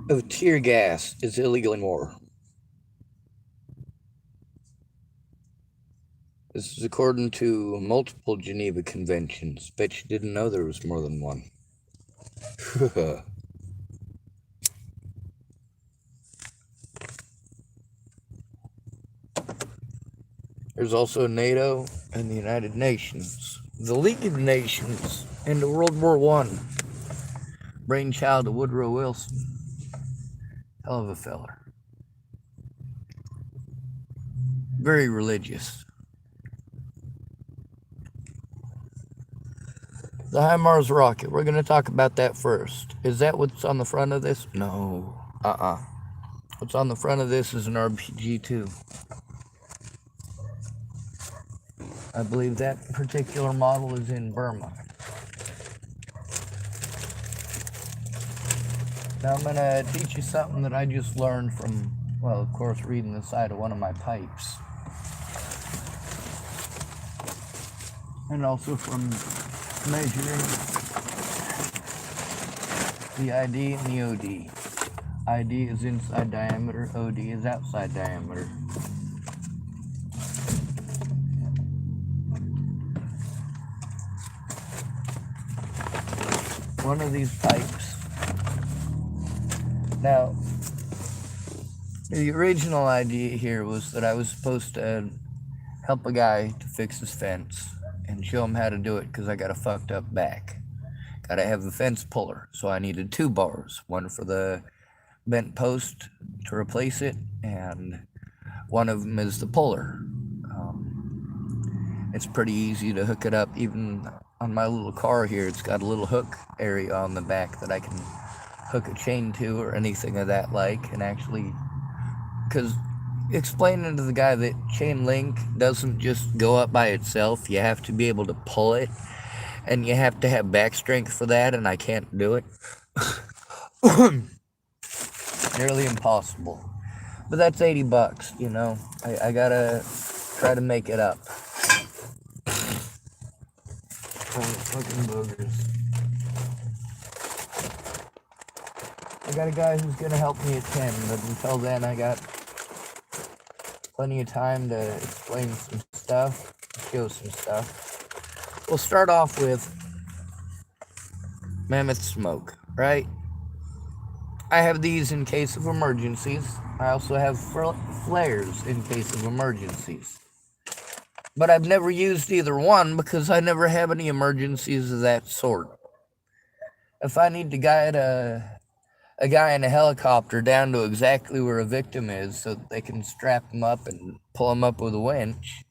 of tear gas is illegal in war. This is according to multiple Geneva Conventions. Bet you didn't know there was more than one. There's also NATO and the United Nations. The League of Nations into World War One. Brainchild of Woodrow Wilson. Hell of a feller. Very religious. The HIMARS rocket. We're going to talk about that first. Is that what's on the front of this? No. What's on the front of this is an RPG-2. I believe that particular model is in Burma. Now I'm going to teach you something that I just learned from, well, of course, reading the side of one of my pipes. And also from measuring the ID and the OD. ID is inside diameter, OD is outside diameter. One of these pipes. Now, the original idea here was that I was supposed to help a guy to fix his fence and show him how to do it because I got a fucked up back. Gotta have the fence puller, so I needed 2 bars, one for the bent post to replace it, and one of them is the puller. It's pretty easy to hook it up. Even on my little car here, it's got a little hook area on the back that I can hook a chain to or anything of that like, and actually, because explaining to the guy that chain link doesn't just go up by itself, you have to be able to pull it, and you have to have back strength for that, and I can't do it. Nearly impossible. But that's $80, you know. I gotta try to make it up. Oh, fucking boogers. I got a guy who's gonna help me at 10, but until then I got plenty of time to explain some stuff, show some stuff. We'll start off with mammoth smoke, right? I have these in case of emergencies. I also have flares in case of emergencies. But I've never used either one because I never have any emergencies of that sort. If I need to guide a guy in a helicopter down to exactly where a victim is so that they can strap him up and pull him up with a winch,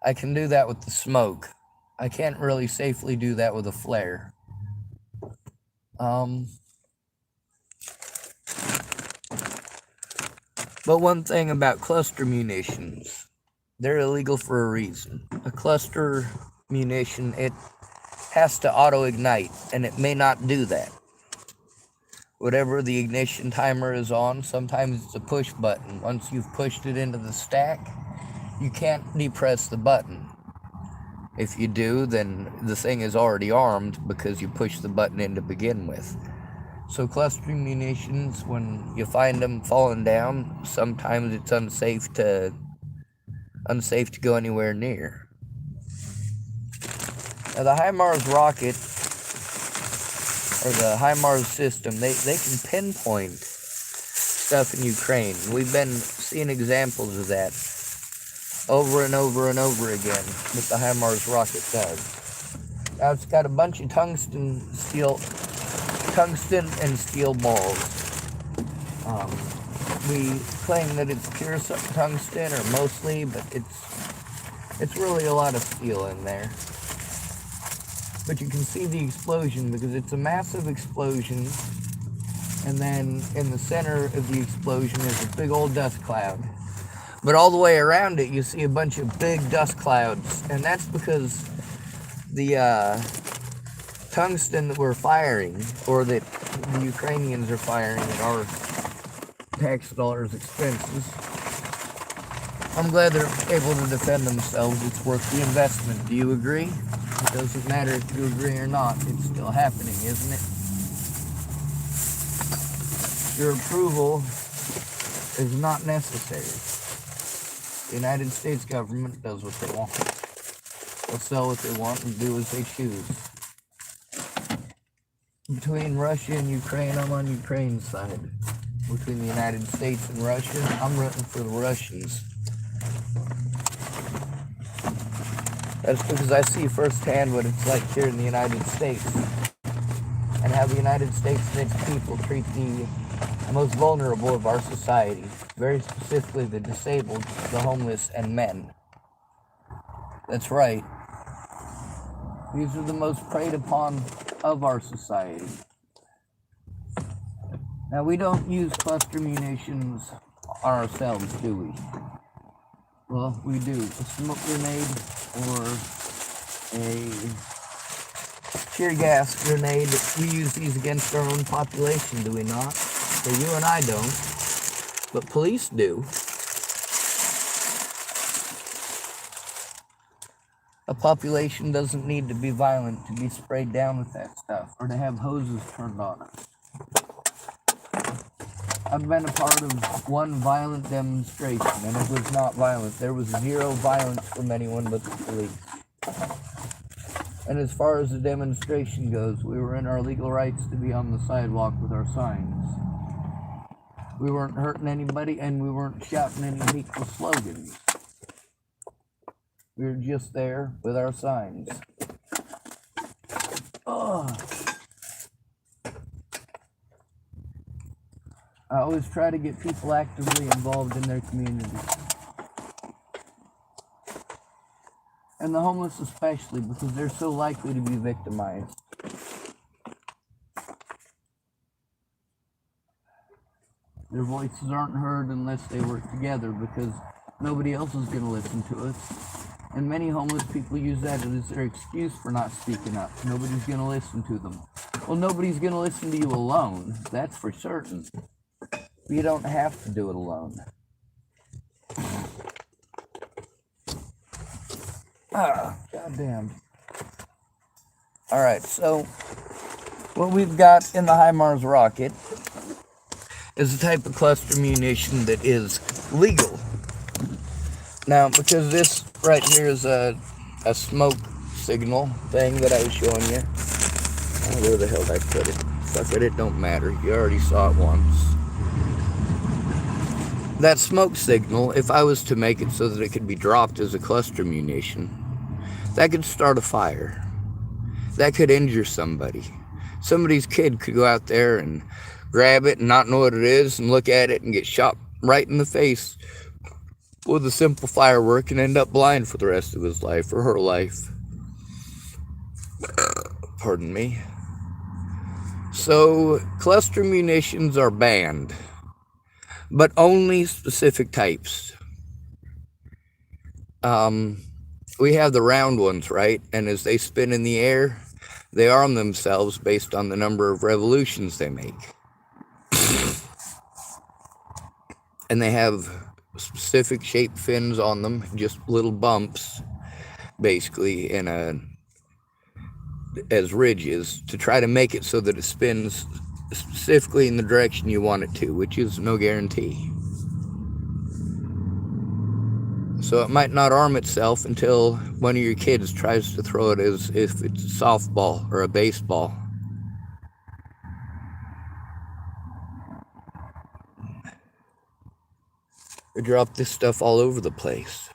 I can do that with the smoke. I can't really safely do that with a flare. But one thing about cluster munitions, they're illegal for a reason. A cluster munition, it has to auto-ignite, and it may not do that. Whatever the ignition timer is on, sometimes it's a push button. Once you've pushed it into the stack, you can't depress the button. If you do, then the thing is already armed because you pushed the button in to begin with. So clustering munitions, when you find them falling down, sometimes it's unsafe to go anywhere near. Now the HIMARS rocket, or the HIMARS system, they can pinpoint stuff in Ukraine. We've been seeing examples of that over and over and over again, what the HIMARS rocket does. Now it's got a bunch of tungsten and steel balls. We claim that it's pure tungsten, or mostly, but it's really a lot of steel in there. But you can see the explosion because it's a massive explosion, and then in the center of the explosion is a big old dust cloud. But all the way around it, you see a bunch of big dust clouds, and that's because the tungsten that we're firing, or that the Ukrainians are firing at our tax dollars' expenses, I'm glad they're able to defend themselves. It's worth the investment. Do you agree? It doesn't matter if you agree or not. It's still happening, isn't it? Your approval is not necessary. The United States government does what they want. They'll sell what they want and do as they choose. Between Russia and Ukraine, I'm on Ukraine's side. Between the United States and Russia, I'm rooting for the Russians. That's because I see firsthand what it's like here in the United States, and how the United States and its people treat the most vulnerable of our society, very specifically the disabled, the homeless, and men. That's right. These are the most preyed upon of our society. Now, we don't use cluster munitions on ourselves, do we? Well, we do. A smoke grenade or a tear gas grenade, we use these against our own population, do we not? So you and I don't, but police do. A population doesn't need to be violent to be sprayed down with that stuff, or to have hoses turned on us. I've been a part of one violent demonstration, and it was not violent. There was zero violence from anyone but the police. And as far as the demonstration goes, we were in our legal rights to be on the sidewalk with our signs. We weren't hurting anybody, and we weren't shouting any hateful slogans. We were just there with our signs. Oh. I always try to get people actively involved in their community. And the homeless especially, because they're so likely to be victimized. Their voices aren't heard unless they work together, because nobody else is going to listen to us. And many homeless people use that as their excuse for not speaking up. Nobody's going to listen to them. Well, nobody's going to listen to you alone. That's for certain. You don't have to do it alone. Goddamn. Alright, so what we've got in the HIMARS rocket is a type of cluster munition that is legal. Now, because this right here is a smoke signal thing that I was showing you. Oh, where the hell did I put it? Fuck it, it don't matter. You already saw it once. That smoke signal, if I was to make it so that it could be dropped as a cluster munition, that could start a fire. That could injure somebody. Somebody's kid could go out there and grab it and not know what it is and look at it and get shot right in the face with a simple firework and end up blind for the rest of his life or her life. Pardon me. So, cluster munitions are banned, but only specific types. We have the round ones, right? And as they spin in the air, they arm themselves based on the number of revolutions they make. And they have specific shaped fins on them, just little bumps, basically, as ridges, to try to make it so that it spins specifically in the direction you want it to, which is no guarantee. So it might not arm itself until one of your kids tries to throw it as if it's a softball or a baseball. They drop this stuff all over the place.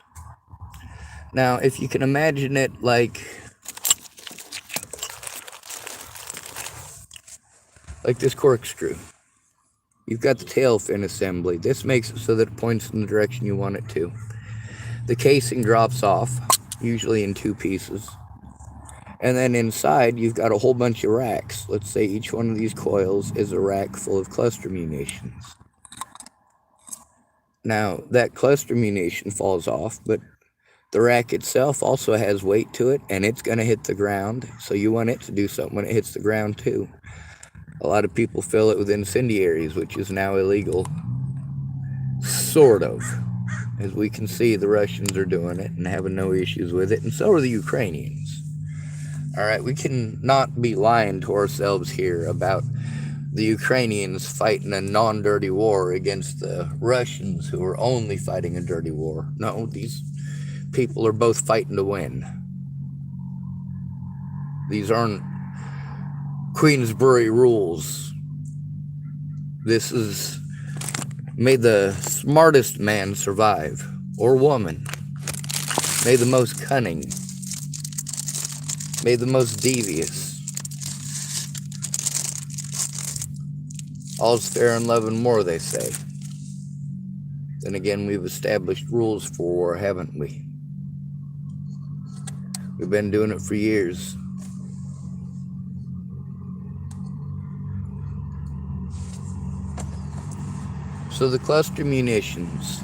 Now, if you can imagine it like this corkscrew. You've got the tail fin assembly. This makes it so that it points in the direction you want it to. The casing drops off, usually in two pieces. And then inside, you've got a whole bunch of racks. Let's say each one of these coils is a rack full of cluster munitions. Now, that cluster munition falls off, but the rack itself also has weight to it, and it's going to hit the ground, so you want it to do something when it hits the ground too. A lot of people fill it with incendiaries, which is now illegal. Sort of. As we can see, the Russians are doing it and having no issues with it, and so are the Ukrainians. Alright, we can not be lying to ourselves here about the Ukrainians fighting a non-dirty war against the Russians who are only fighting a dirty war. No, these people are both fighting to win. These aren't Queensbury rules. This is, may the smartest man survive, or woman. May the most cunning. May the most devious. All's fair in love and war, they say. Then again, we've established rules for war, haven't we? We've been doing it for years. So the cluster munitions,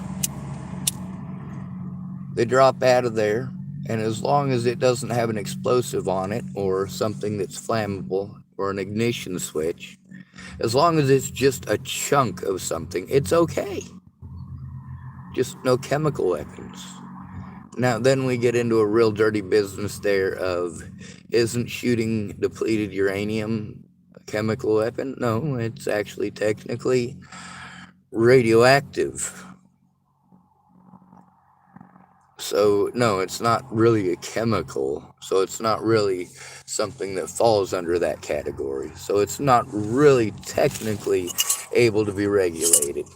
they drop out of there, and as long as it doesn't have an explosive on it or something that's flammable or an ignition switch, as long as it's just a chunk of something, it's okay. Just no chemical weapons. Now, then we get into a real dirty business there of, isn't shooting depleted uranium a chemical weapon? No, it's actually technically radioactive. So, no, it's not really a chemical. So it's not really something that falls under that category. So it's not really technically able to be regulated.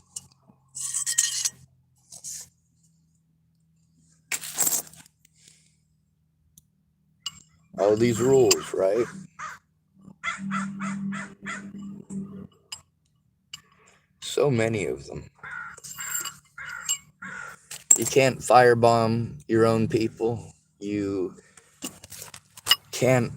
All these rules, right? So many of them. You can't firebomb your own people. You can't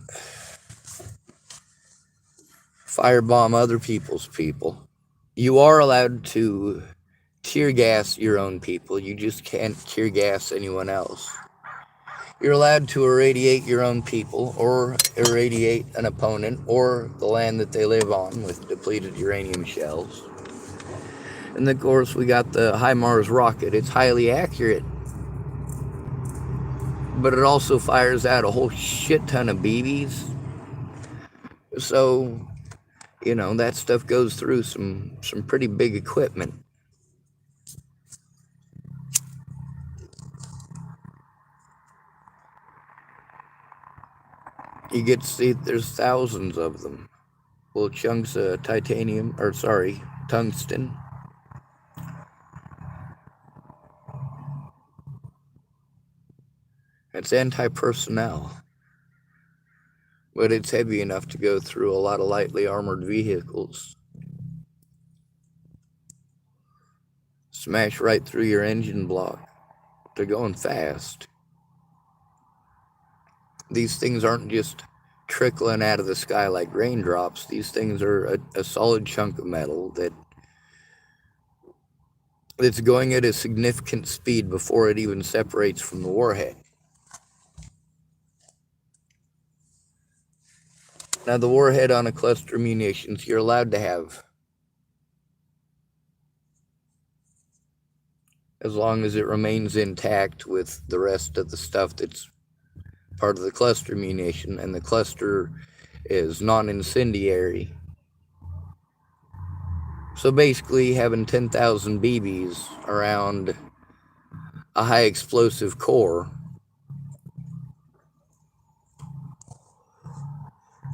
firebomb other people's people. You are allowed to tear gas your own people. You just can't tear gas anyone else. You're allowed to irradiate your own people or irradiate an opponent or the land that they live on with depleted uranium shells. And of course, we got the HIMARS rocket. It's highly accurate, but it also fires out a whole shit ton of BBs. So, you know, that stuff goes through some pretty big equipment. You get to see there's thousands of them. Little chunks of tungsten. It's anti-personnel, but it's heavy enough to go through a lot of lightly armored vehicles. Smash right through your engine block. They're going fast. These things aren't just trickling out of the sky like raindrops. These things are a solid chunk of metal that's going at a significant speed before it even separates from the warhead. Now, the warhead on a cluster of munitions, you're allowed to have, as long as it remains intact with the rest of the stuff that's part of the cluster munition, and the cluster is non-incendiary. So basically, having 10,000 BBs around a high explosive core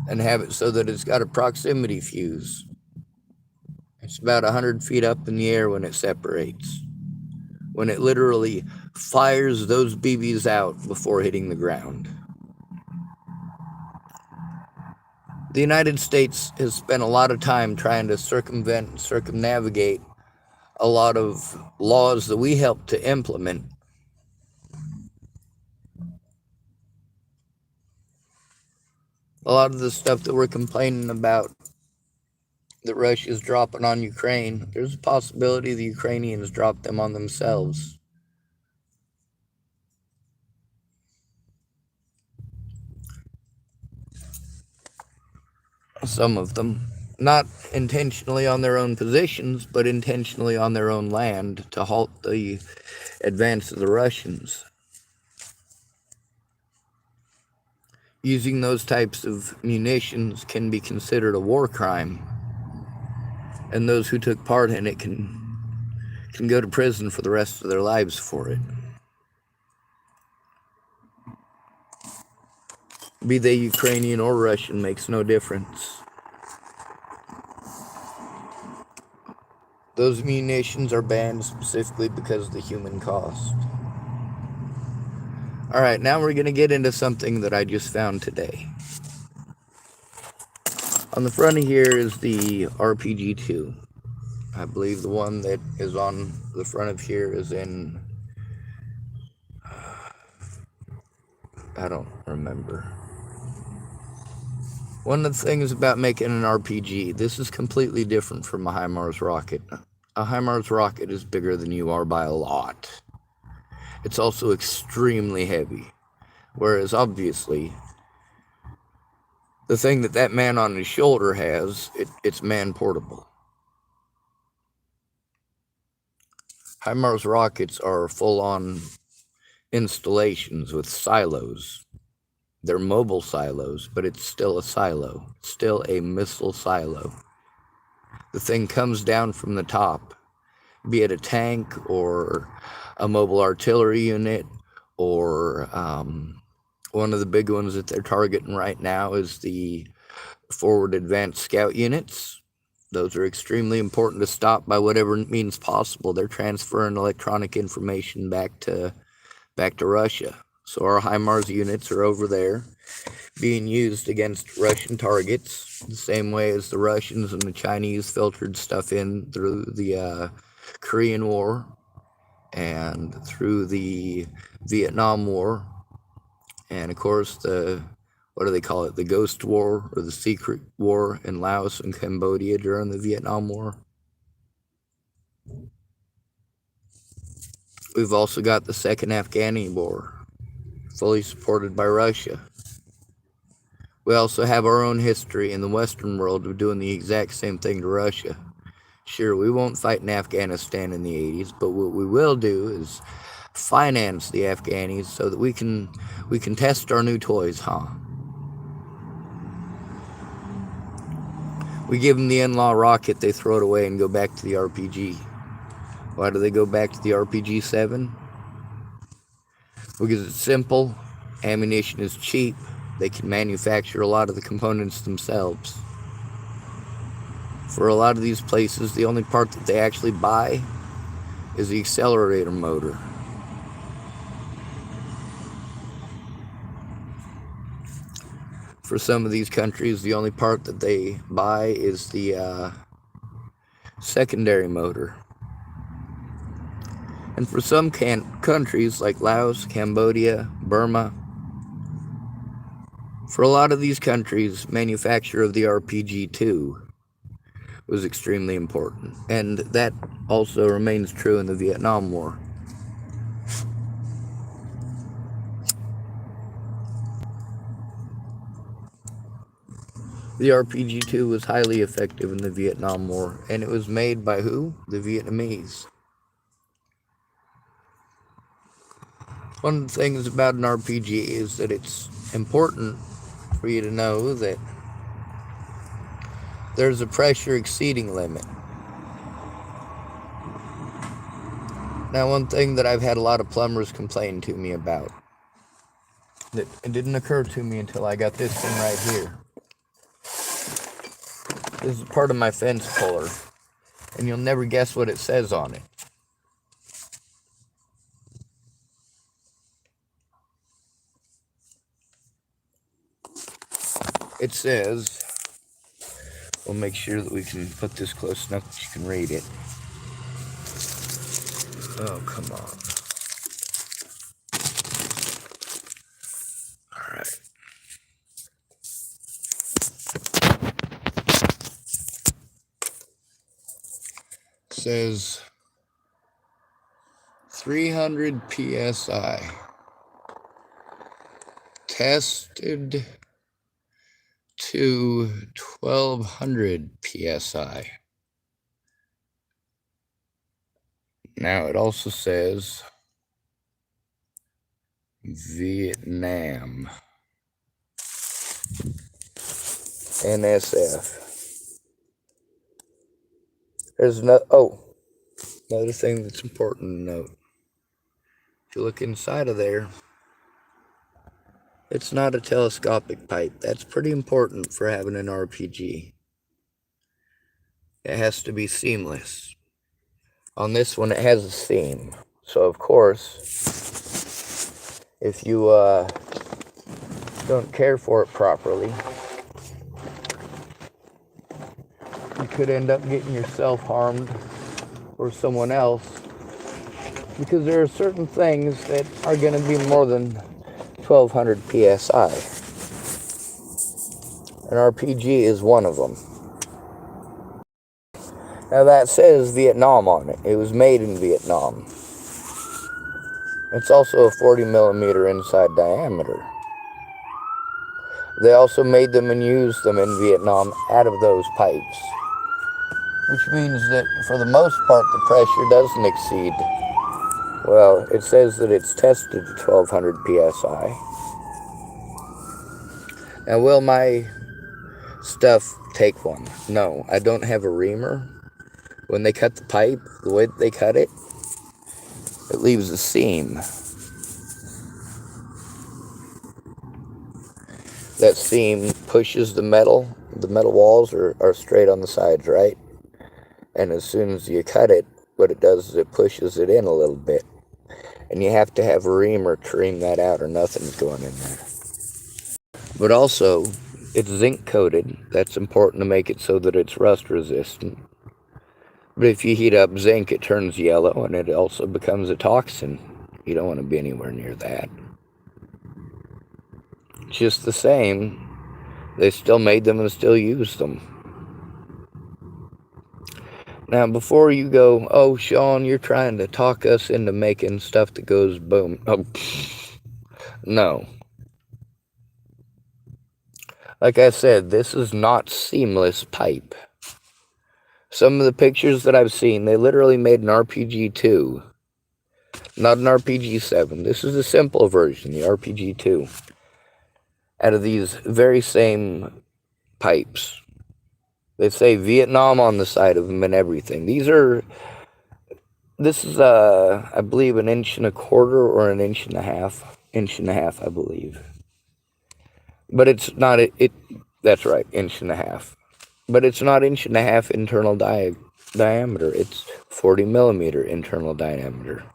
and have it so that it's got a proximity fuse. It's about 100 feet up in the air when it separates, when it literally fires those BBs out before hitting the ground. The United States has spent a lot of time trying to circumvent and circumnavigate a lot of laws that we helped to implement. A lot of the stuff that we're complaining about that Russia's dropping on Ukraine, there's a possibility the Ukrainians drop them on themselves. Some of them. Not intentionally on their own positions, but intentionally on their own land to halt the advance of the Russians. Using those types of munitions can be considered a war crime. and those who took part in it can go to prison for the rest of their lives for it. Be they Ukrainian or Russian makes no difference. Those munitions are banned specifically because of the human cost. Alright, now we're going to get into something that I just found today. On the front of here is the RPG-2. I believe the one that is on the front of here is in... I don't remember. One of the things about making an RPG, this is completely different from a HIMARS rocket. A HIMARS rocket is bigger than you are by a lot. It's also extremely heavy. Whereas, obviously, the thing that man on his shoulder has, it's man-portable. HIMARS rockets are full-on installations with silos. They're mobile silos, but it's still a silo. Still a missile silo. The thing comes down from the top, be it a tank or a mobile artillery unit, or one of the big ones that they're targeting right now is the forward advanced scout units. Those are extremely important to stop by whatever means possible. They're transferring electronic information back to Russia. So our HIMARS units are over there being used against Russian targets, the same way as the Russians and the Chinese filtered stuff in through the Korean War and through the Vietnam War, and of course the, what do they call it, the Ghost War or the Secret War in Laos and Cambodia during the Vietnam War. We've also got the Second Afghani War, fully supported by Russia. We also have our own history in the Western world of doing the exact same thing to Russia. Sure, we won't fight in Afghanistan in the 80s, but what we will do is finance the Afghanis so that we can test our new toys, huh? We give them the in-law rocket, they throw it away and go back to the RPG. Why do they go back to the RPG-7? Because it's simple, ammunition is cheap, they can manufacture a lot of the components themselves. For a lot of these places, the only part that they actually buy is the accelerator motor. For some of these countries, the only part that they buy is the secondary motor. And for some countries like Laos, Cambodia, Burma, for a lot of these countries, manufacture of the RPG-2 was extremely important. And that also remains true in the Vietnam War. The RPG-2 was highly effective in the Vietnam War, and it was made by who? The Vietnamese. One of the things about an RPG is that it's important for you to know that there's a pressure exceeding limit. Now, one thing that I've had a lot of plumbers complain to me about, that it didn't occur to me until I got this thing right here. This is part of my fence puller, and you'll never guess what it says on it. It says, we'll make sure that we can put this close enough that you can read it. Oh, come on. Alright. It says 300 psi. Tested to 1200 psi. Now it also says Vietnam, NSF. There's no, oh, another thing that's important to note. If you look inside of there, it's not a telescopic pipe. That's pretty important for having an RPG. It has to be seamless. On this one, it has a seam. So, of course, if you don't care for it properly, you could end up getting yourself harmed or someone else, because there are certain things that are going to be more than 1200 psi. An RPG is one of them. Now that says Vietnam on it. It was made in Vietnam. It's also a 40 millimeter inside diameter. They also made them and used them in Vietnam out of those pipes, which means that for the most part the pressure doesn't exceed, well, it says that it's tested to 1200 psi. Now, will my stuff take one? No, I don't have a reamer. When they cut the pipe, the way that they cut it, it leaves a seam. That seam pushes the metal. The metal walls are straight on the sides, right? And as soon as you cut it, what it does is it pushes it in a little bit. And you have to have a reamer to ream that out, or nothing's going in there. But also, it's zinc coated. That's important to make it so that it's rust resistant. But if you heat up zinc, it turns yellow, and it also becomes a toxin. You don't want to be anywhere near that. Just the same, they still made them and still use them. Now, before you go, oh, Sean, you're trying to talk us into making stuff that goes boom. Oh, no. Like I said, this is not seamless pipe. Some of the pictures that I've seen, they literally made an RPG-2, not an RPG-7. This is the simple version, the RPG-2, out of these very same pipes. They say Vietnam on the side of them and everything. This is, I believe, 1.25 inches or 1.5 inches. 1.5 inches, I believe. But it's not, that's right, 1.5 inches. But it's not 1.5 inches internal diameter. It's 40 millimeter internal diameter.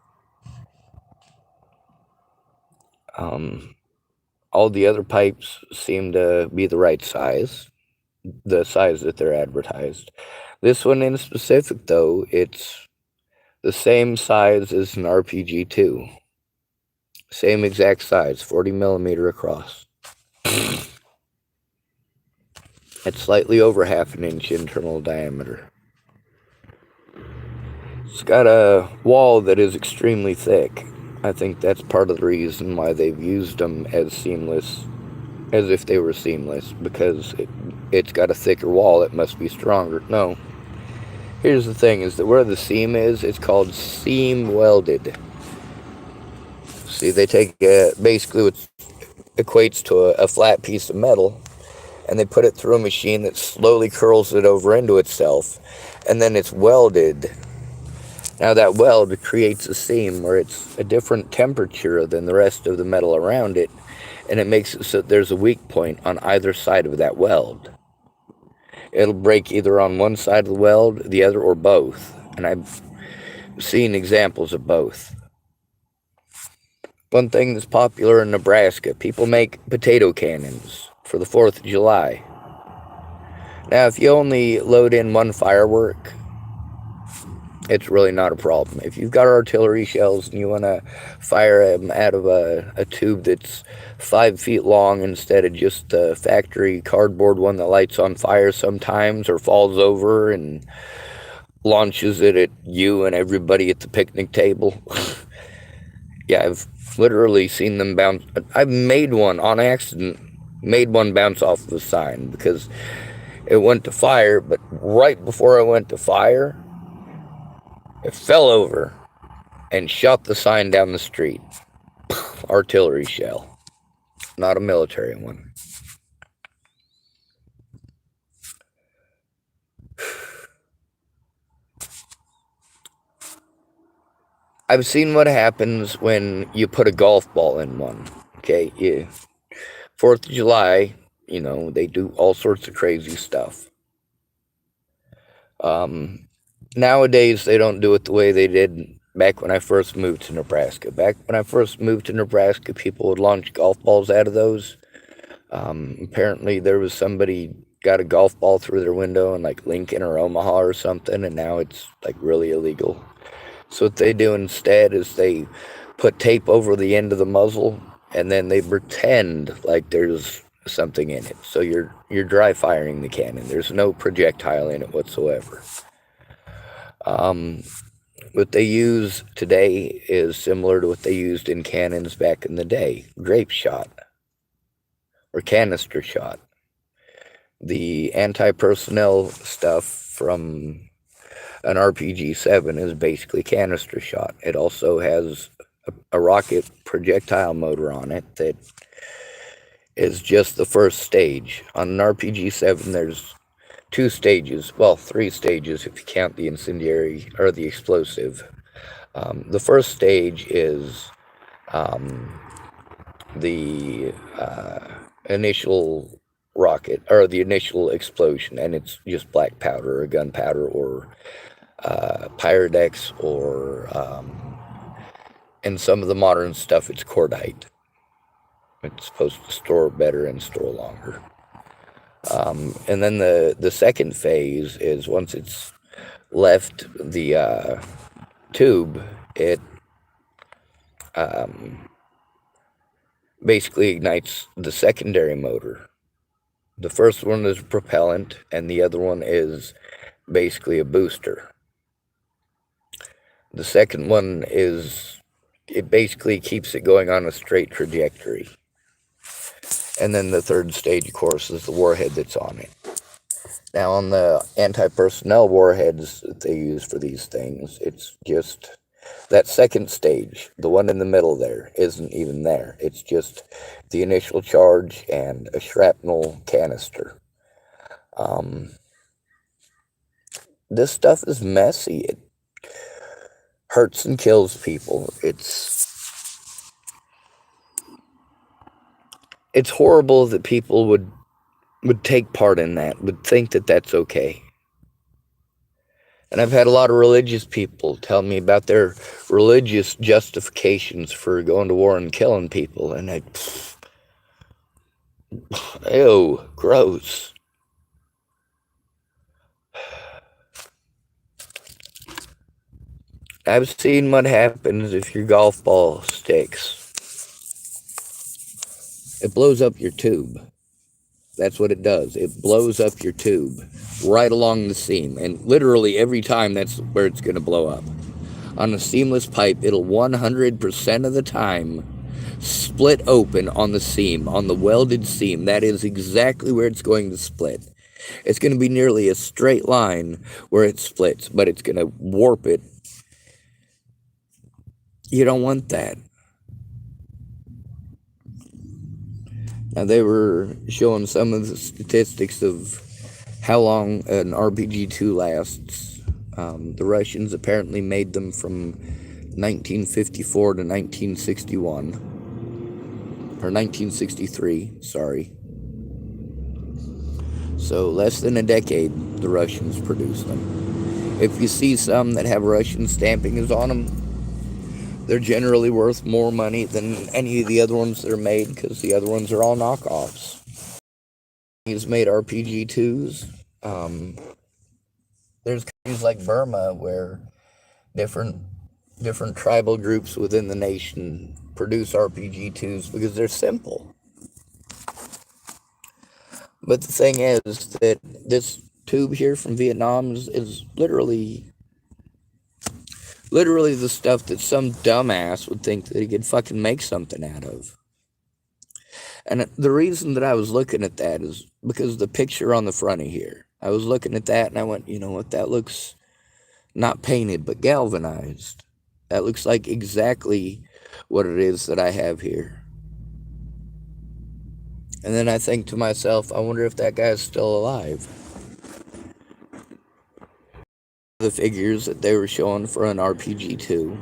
All the other pipes seem to be the right size, the size that they're advertised. This one in specific, though, it's the same size as an RPG-2. Same exact size, 40 millimeter across. It's slightly over 1/2 inch internal diameter. It's got a wall that is extremely thick. I think that's part of the reason why they've used them as seamless, as if they were seamless, because it's got a thicker wall. It must be stronger. No. Here's the thing, is that where the seam is, it's called seam welded. See, they take basically what equates to a flat piece of metal, and they put it through a machine that slowly curls it over into itself, and then it's welded. Now that weld creates a seam where it's a different temperature than the rest of the metal around it, and it makes it so that there's a weak point on either side of that weld. It'll break either on one side of the weld, the other, or both, and I've seen examples of both. One thing that's popular in Nebraska, people make potato cannons for the 4th of July. Now, if you only load in one firework, it's really not a problem. If you've got artillery shells and you want to fire them out of a tube that's 5 feet long instead of just the factory cardboard one that lights on fire sometimes or falls over and launches it at you and everybody at the picnic table. Yeah, I've literally seen them bounce. I've made one on accident, made one bounce off of a sign because it went to fire, but right before it went to fire, it fell over and shot the sign down the street. Artillery shell, not a military one. I've seen what happens when you put a golf ball in one. Okay, yeah. 4th of July, they do all sorts of crazy stuff. Nowadays, they don't do it the way they did back when I first moved to Nebraska. Back when I first moved to Nebraska, people would launch golf balls out of those. Apparently, there was somebody got a golf ball through their window in like Lincoln or Omaha or something, and now it's like really illegal. So what they do instead is they put tape over the end of the muzzle, and then they pretend like there's something in it. So you're dry firing the cannon. There's no projectile in it whatsoever. What they use today is similar to what they used in cannons back in the day: grape shot or canister shot. The anti-personnel stuff from an RPG-7 is basically canister shot. It also has a rocket projectile motor on it that is just the first stage. On an RPG-7, there's 2 stages, well, 3 stages if you count the incendiary or the explosive. The first stage is the initial rocket or the initial explosion, and it's just black powder or gunpowder or Pyrex or in some of the modern stuff it's cordite. It's supposed to store better and store longer. And then the second phase is once it's left the tube, it basically ignites the secondary motor. The first one is propellant, and the other one is basically a booster. The second one is, it basically keeps it going on a straight trajectory. And then the third stage, of course, is the warhead that's on it. Now, on the anti-personnel warheads that they use for these things, it's just that second stage, the one in the middle there, isn't even there. It's just the initial charge and a shrapnel canister. This stuff is messy. It hurts and kills people. It's horrible that people would take part in that, would think that that's okay. And I've had a lot of religious people tell me about their religious justifications for going to war and killing people, and ew, gross. I've seen what happens if your golf ball sticks. It blows up your tube. That's what it does. It blows up your tube right along the seam. And literally every time that's where it's going to blow up. On a seamless pipe, it'll 100% of the time split open on the seam, on the welded seam. That is exactly where it's going to split. It's going to be nearly a straight line where it splits, but it's going to warp it. You don't want that. Now, they were showing some of the statistics of how long an RPG-2 lasts. The Russians apparently made them from 1954 to 1961. Or 1963, sorry. So less than a decade the Russians produced them. If you see some that have Russian stampings on them, they're generally worth more money than any of the other ones that are made, because the other ones are all knockoffs. He's made RPG-2s. There's countries like Burma where different tribal groups within the nation produce RPG-2s because they're simple. But the thing is that this tube here from Vietnam is literally the stuff that some dumbass would think that he could fucking make something out of. And the reason that I was looking at that is because the picture on the front of here. I was looking at that and I went, you know what, that looks not painted, but galvanized. That looks like exactly what it is that I have here. And then I think to myself, I wonder if that guy's still alive. The figures that they were showing for an RPG-2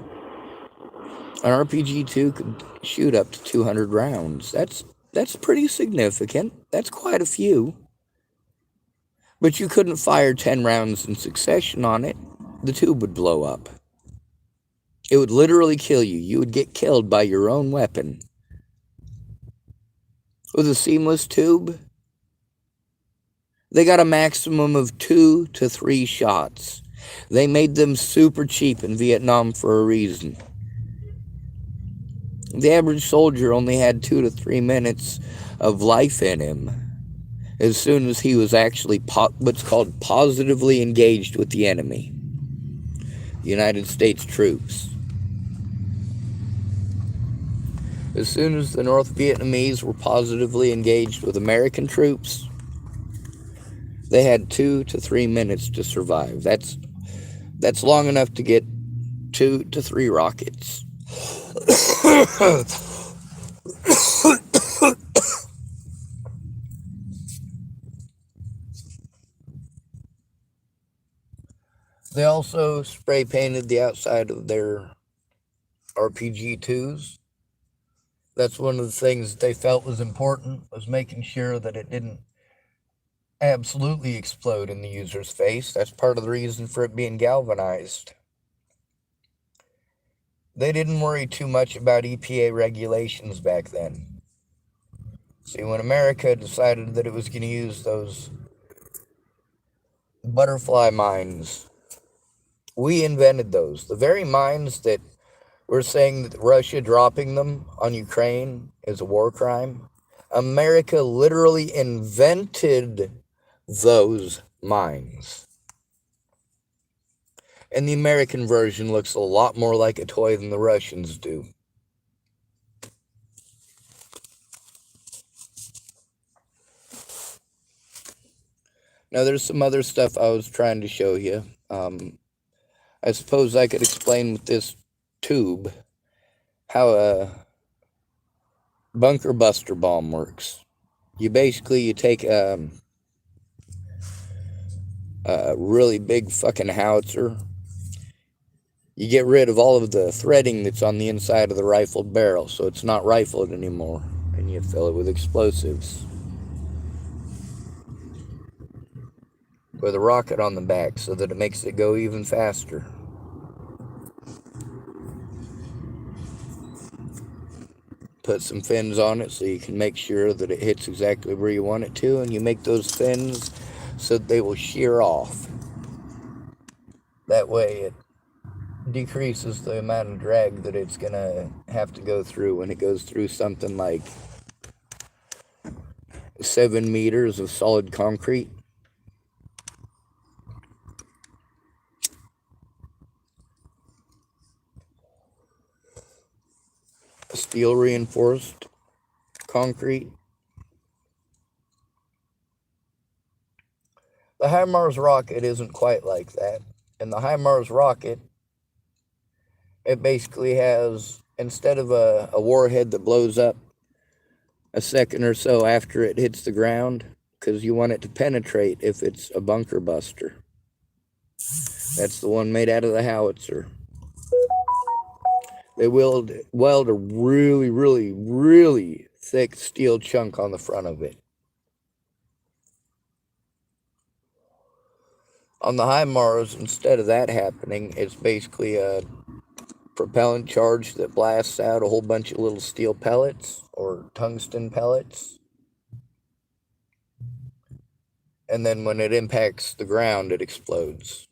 An RPG-2 could shoot up to 200 rounds. That's pretty significant. That's quite a few. But you couldn't fire 10 rounds in succession on it. The tube would blow up. It would literally kill you. You would get killed by your own weapon. With a seamless tube, they got a maximum of 2 to 3 shots. They made them super cheap in Vietnam for a reason. The average soldier only had 2 to 3 minutes of life in him as soon as he was actually what's called positively engaged with the enemy, the United States troops. As soon as the North Vietnamese were positively engaged with American troops, they had 2 to 3 minutes to survive. That's long enough to get 2 to 3 rockets. They also spray painted the outside of their RPG-2s. That's one of the things that they felt was important, was making sure that it didn't absolutely explode in the user's face. That's part of the reason for it being galvanized. They didn't worry too much about EPA regulations back then. See, when America decided that it was going to use those butterfly mines, we invented those. The very mines that we're saying that Russia dropping them on Ukraine is a war crime. America literally invented those mines. And the American version looks a lot more like a toy than the Russians do. Now, there's some other stuff I was trying to show you. I suppose I could explain with this tube how a bunker buster bomb works. You take a really big fucking howitzer. You get rid of all of the threading that's on the inside of the rifled barrel, so it's not rifled anymore, and you fill it with explosives with a rocket on the back so that it makes it go even faster. Put some fins on it so you can make sure that it hits exactly where you want it to, and you make those fins so that they will shear off. That way it decreases the amount of drag that it's going to have to go through when it goes through something like 7 meters of solid concrete. Steel reinforced concrete. The HIMARS rocket isn't quite like that. In the HIMARS rocket, it basically has, instead of a warhead that blows up a second or so after it hits the ground, because you want it to penetrate if it's a bunker buster. That's the one made out of the howitzer. They weld a really, really, really thick steel chunk on the front of it. On the HIMARS, instead of that happening, it's basically a propellant charge that blasts out a whole bunch of little steel pellets or tungsten pellets. And then when it impacts the ground, it explodes.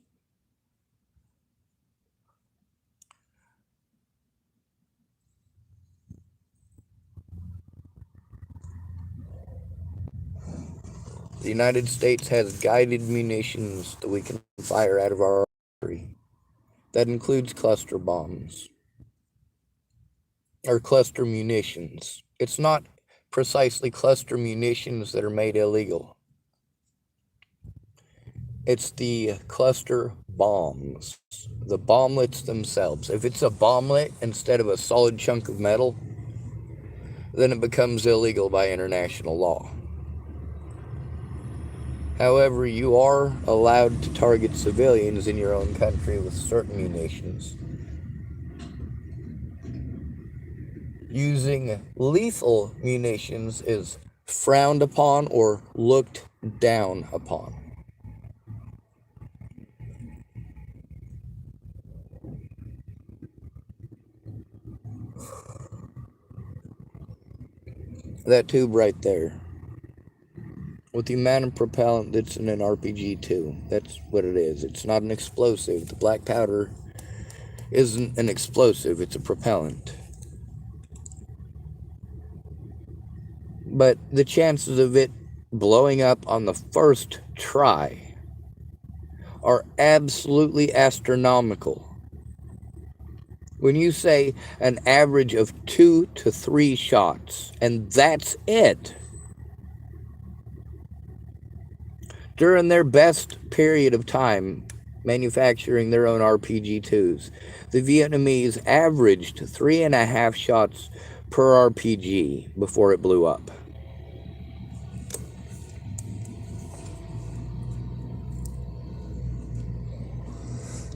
The United States has guided munitions that we can fire out of our artillery. That includes cluster bombs, or cluster munitions. It's not precisely cluster munitions that are made illegal. It's the cluster bombs, the bomblets themselves. If it's a bomblet instead of a solid chunk of metal, then it becomes illegal by international law. However, you are allowed to target civilians in your own country with certain munitions. Using lethal munitions is frowned upon or looked down upon. That tube right there, with the amount of propellant that's in an RPG-2, that's what it is. It's not an explosive. The black powder isn't an explosive, it's a propellant. But the chances of it blowing up on the first try are absolutely astronomical. When you say an average of 2 to 3 shots, and that's it, during their best period of time manufacturing their own RPG-2s, the Vietnamese averaged 3.5 shots per RPG before it blew up.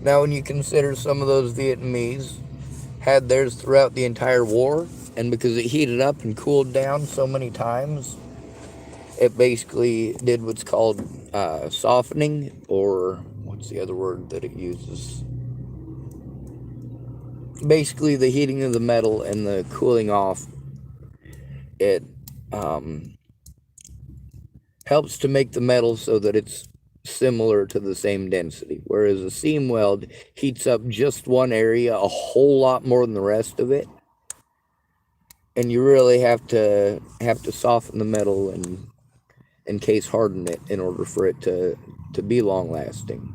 Now, when you consider some of those Vietnamese had theirs throughout the entire war, and because it heated up and cooled down so many times, it basically did what's called softening, or what's the other word that it uses? Basically, the heating of the metal and the cooling off, it helps to make the metal so that it's similar to the same density, whereas a seam weld heats up just one area a whole lot more than the rest of it, and you really have to soften the metal and case harden it in order for it to be long lasting.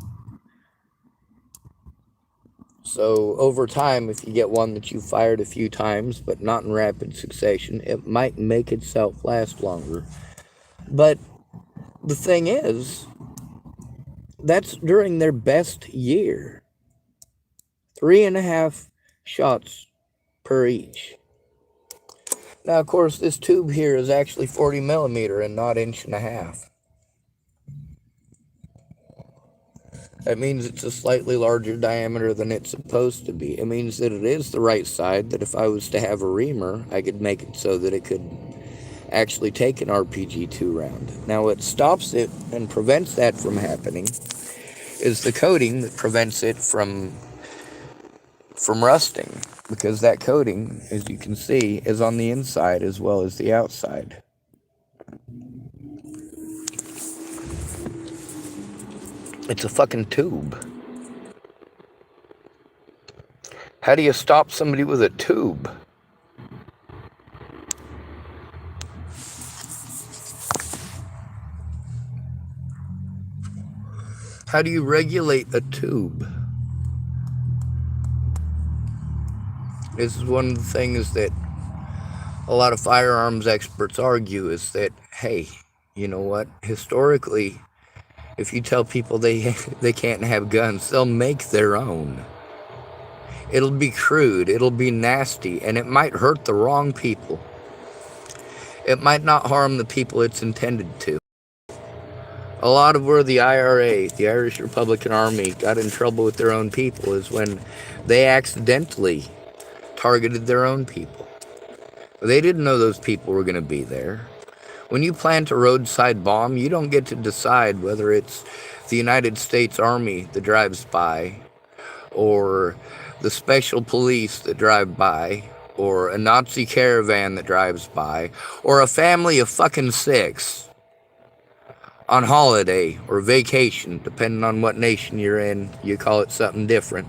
So over time, if you get one that you fired a few times but not in rapid succession, it might make itself last longer. But the thing is, that's during their best year. 3.5 shots per each. Now, of course, this tube here is actually 40 millimeter and not 1.5 inches. That means it's a slightly larger diameter than it's supposed to be. It means that it is the right side, that if I was to have a reamer, I could make it so that it could actually take an RPG-2 round. Now, what stops it and prevents that from happening is the coating that prevents it from rusting, because that coating, as you can see, is on the inside as well as the outside. It's a fucking tube. How do you stop somebody with a tube? How do you regulate a tube? This is one of the things that a lot of firearms experts argue, is that, hey, you know what? Historically, if you tell people they can't have guns, they'll make their own. It'll be crude, it'll be nasty, and it might hurt the wrong people. It might not harm the people it's intended to. A lot of where the IRA, the Irish Republican Army, got in trouble with their own people is when they accidentally targeted their own people. They didn't know those people were going to be there. When you plant a roadside bomb, you don't get to decide whether it's the United States Army that drives by, or the special police that drive by, or a Nazi caravan that drives by, or a family of fucking 6 on holiday or vacation, depending on what nation you're in. You call it something different.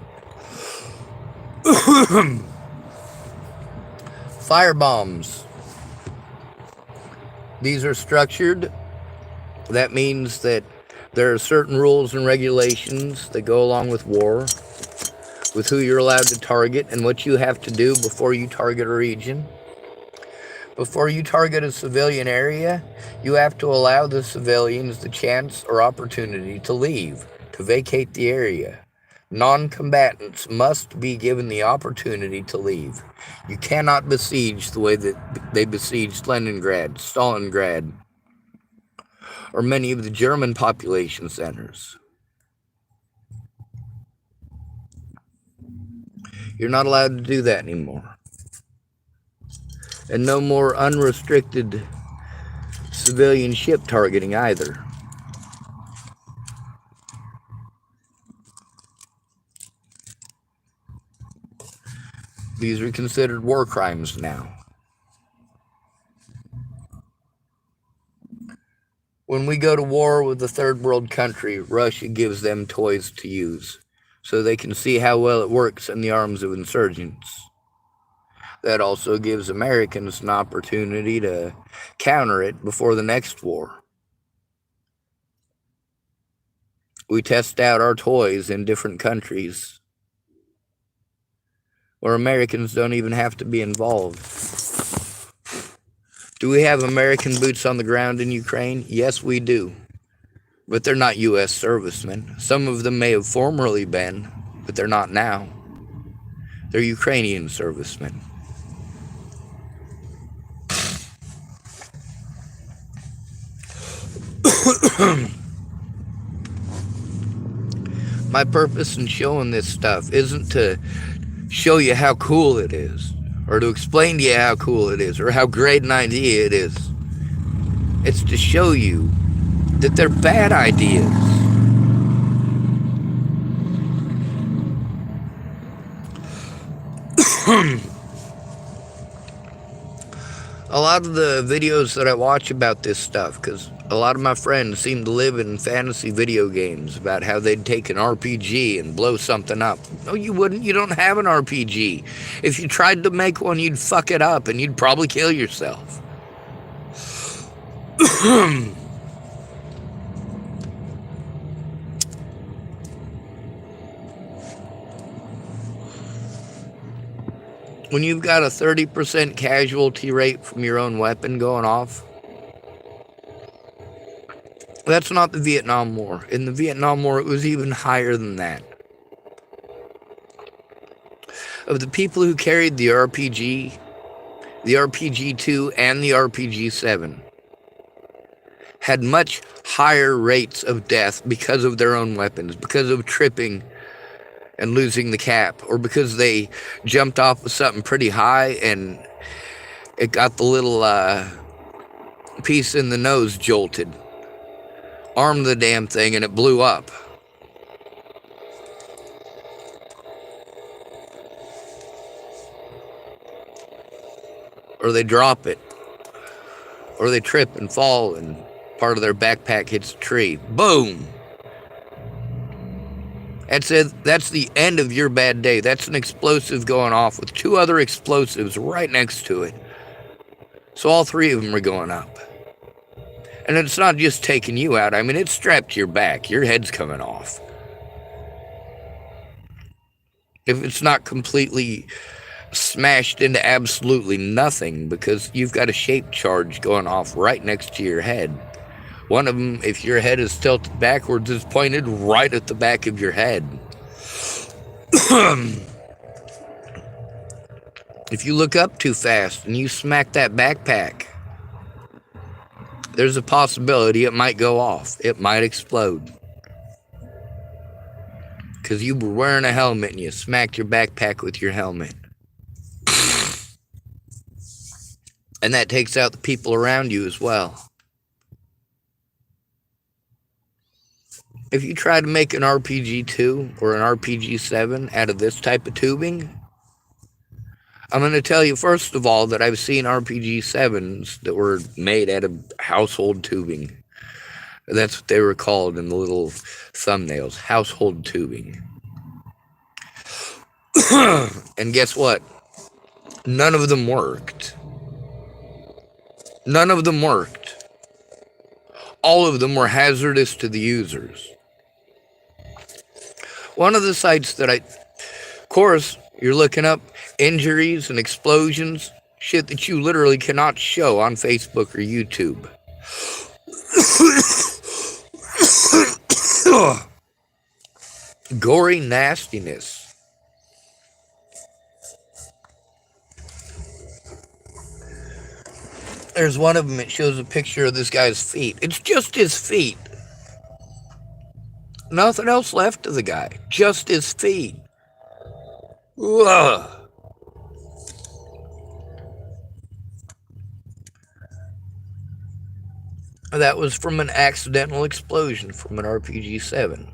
Firebombs. These are structured. That means that there are certain rules and regulations that go along with war, with who you're allowed to target and what you have to do before you target a region. Before you target a civilian area, you have to allow the civilians the chance or opportunity to leave, to vacate the area. Non-combatants must be given the opportunity to leave. You cannot besiege the way that they besieged Leningrad, Stalingrad, or many of the German population centers. You're not allowed to do that anymore. And no more unrestricted civilian ship targeting either. These are considered war crimes now. When we go to war with a third world country, Russia gives them toys to use, so they can see how well it works in the arms of insurgents. That also gives Americans an opportunity to counter it before the next war. We test out our toys in different countries where Americans don't even have to be involved. Do we have American boots on the ground in Ukraine? Yes, we do. But they're not U.S. servicemen. Some of them may have formerly been, but they're not now. They're Ukrainian servicemen. My purpose in showing this stuff isn't to show you how cool it is, or to explain to you how cool it is, or how great an idea it is. It's to show you that they're bad ideas. A lot of the videos that I watch about this stuff, because a lot of my friends seem to live in fantasy video games about how they'd take an RPG and blow something up. No, you wouldn't. You don't have an RPG. If you tried to make one, you'd fuck it up and you'd probably kill yourself. When you've got a 30% casualty rate from your own weapon going off, that's not the Vietnam War. In the Vietnam War, it was even higher than that. Of the people who carried the RPG, the RPG-2, and the RPG-7 had much higher rates of death because of their own weapons, because of tripping and losing the cap, or because they jumped off of something pretty high and it got the little piece in the nose jolted. Armed the damn thing and it blew up. Or they drop it. Or they trip and fall and part of their backpack hits a tree. Boom! That's it. That's the end of your bad day. That's an explosive going off with two other explosives right next to it. So all three of them are going up. And it's not just taking you out. I mean, it's strapped to your back. Your head's coming off. If it's not completely smashed into absolutely nothing, because you've got a shape charge going off right next to your head. One of them, if your head is tilted backwards, is pointed right at the back of your head. If you look up too fast and you smack that backpack, there's a possibility it might go off. It might explode. Because you were wearing a helmet and you smacked your backpack with your helmet. And that takes out the people around you as well. If you try to make an RPG-2 or an RPG-7 out of this type of tubing, I'm going to tell you, first of all, that I've seen RPG-7s that were made out of household tubing. That's what they were called in the little thumbnails, household tubing. And guess what? None of them worked. None of them worked. All of them were hazardous to the users. One of the sites that of course, you're looking up injuries and explosions, shit that you literally cannot show on Facebook or YouTube. Gory nastiness. There's one of them, it shows a picture of this guy's feet. It's just his feet. Nothing else left of the guy. Just his feet. Ugh. That was from an accidental explosion from an RPG-7.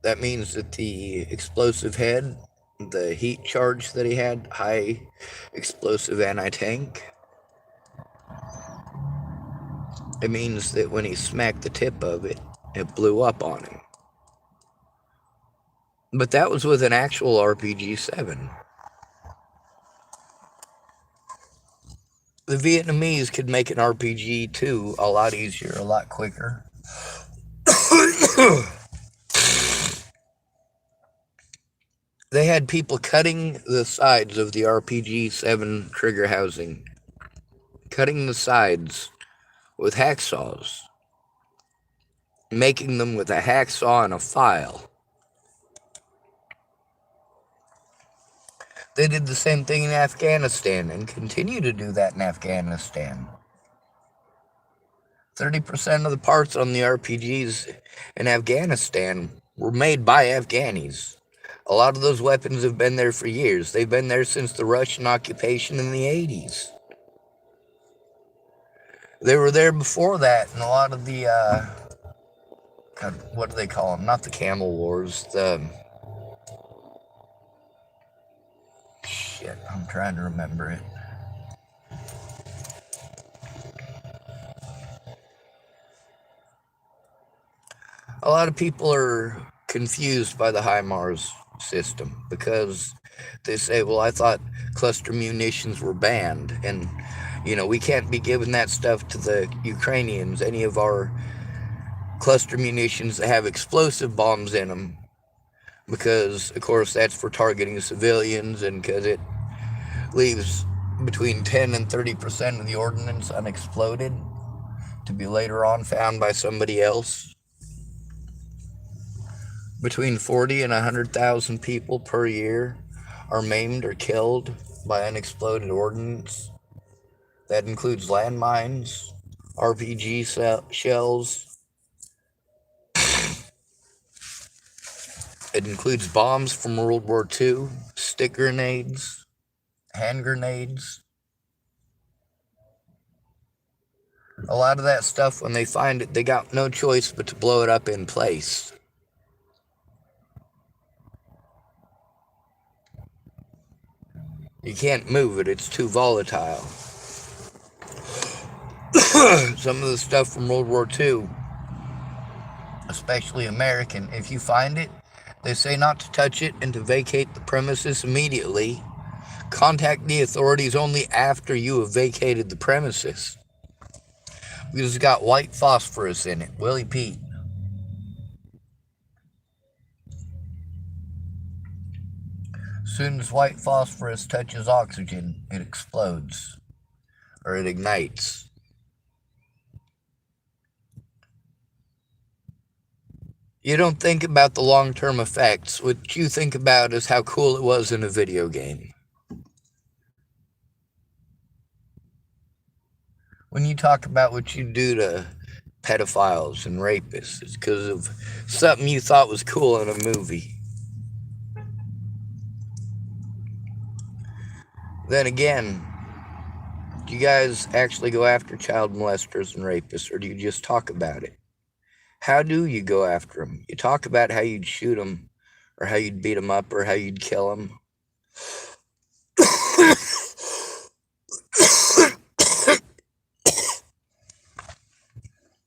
That means that the explosive head, the heat charge that he had, high explosive anti-tank, it means that when he smacked the tip of it, it blew up on him. But that was with an actual RPG-7. The Vietnamese could make an RPG-2 a lot easier, a lot quicker. They had people cutting the sides of the RPG-7 trigger housing, cutting the sides with hacksaws, making them with a hacksaw and a file. They did the same thing in Afghanistan and continue to do that in Afghanistan. 30% of the parts on the RPGs in Afghanistan were made by Afghanis. A lot of those weapons have been there for years. They've been there since the Russian occupation in the 80s. They were there before that, and a lot of the, what do they call them? Not the Camel Wars, shit, I'm trying to remember it. A lot of people are confused by the HIMARS system because they say, well, I thought cluster munitions were banned, and, you know, we can't be giving that stuff to the Ukrainians, any of our cluster munitions that have explosive bombs in them, because, of course, that's for targeting civilians, and because it leaves between 10 and 30% of the ordnance unexploded to be later on found by somebody else. Between 40 and 100,000 people per year are maimed or killed by unexploded ordnance. That includes landmines, RPG shells. It includes bombs from World War II, stick grenades, hand grenades. A lot of that stuff, when they find it, they got no choice but to blow it up in place. You can't move it, it's too volatile. Some of the stuff from World War II, especially American, if you find it, they say not to touch it and to vacate the premises immediately. Contact the authorities only after you have vacated the premises. Because it's got white phosphorus in it. Willie Pete. As soon as white phosphorus touches oxygen, it explodes. Or it ignites. You don't think about the long-term effects. What you think about is how cool it was in a video game. When you talk about what you do to pedophiles and rapists, it's because of something you thought was cool in a movie. Then again, do you guys actually go after child molesters and rapists, or do you just talk about it? How do you go after them? You talk about how you'd shoot them, or how you'd beat them up, or how you'd kill them.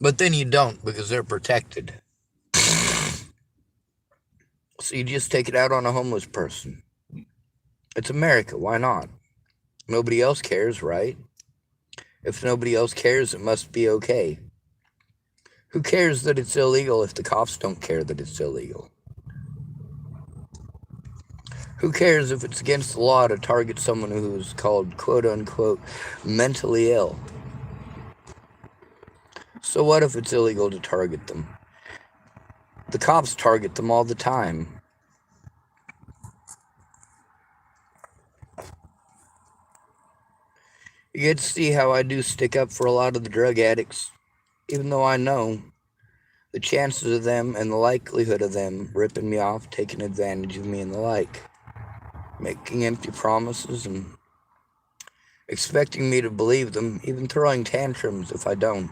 But then you don't, because they're protected. So you just take it out on a homeless person. It's America, why not? Nobody else cares, right? If nobody else cares, it must be okay. Who cares that it's illegal if the cops don't care that it's illegal? Who cares if it's against the law to target someone who's called, quote-unquote, mentally ill? So what if it's illegal to target them? The cops target them all the time. You get to see how I do stick up for a lot of the drug addicts, even though I know the chances of them and the likelihood of them ripping me off, taking advantage of me and the like, making empty promises and expecting me to believe them, even throwing tantrums if I don't.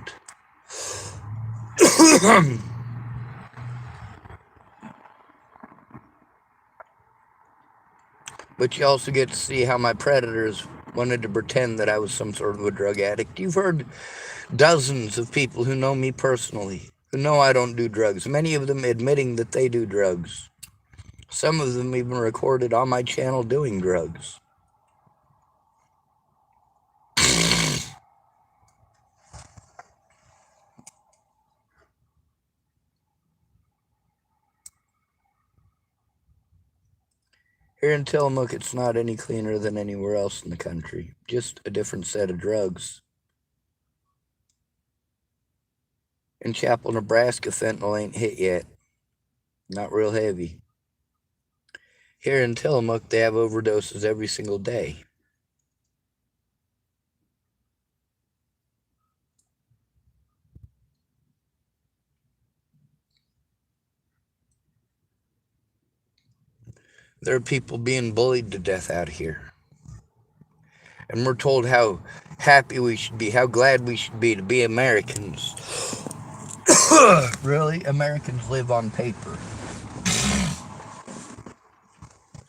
But you also get to see how my predators wanted to pretend that I was some sort of a drug addict. You've heard dozens of people who know me personally, who know I don't do drugs, many of them admitting that they do drugs. Some of them even recorded on my channel doing drugs. Here in Tillamook, it's not any cleaner than anywhere else in the country. Just a different set of drugs. In Chapel, Nebraska, fentanyl ain't hit yet. Not real heavy. Here in Tillamook, they have overdoses every single day. There are people being bullied to death out here. And we're told how happy we should be, how glad we should be to be Americans. Really? Americans live on paper.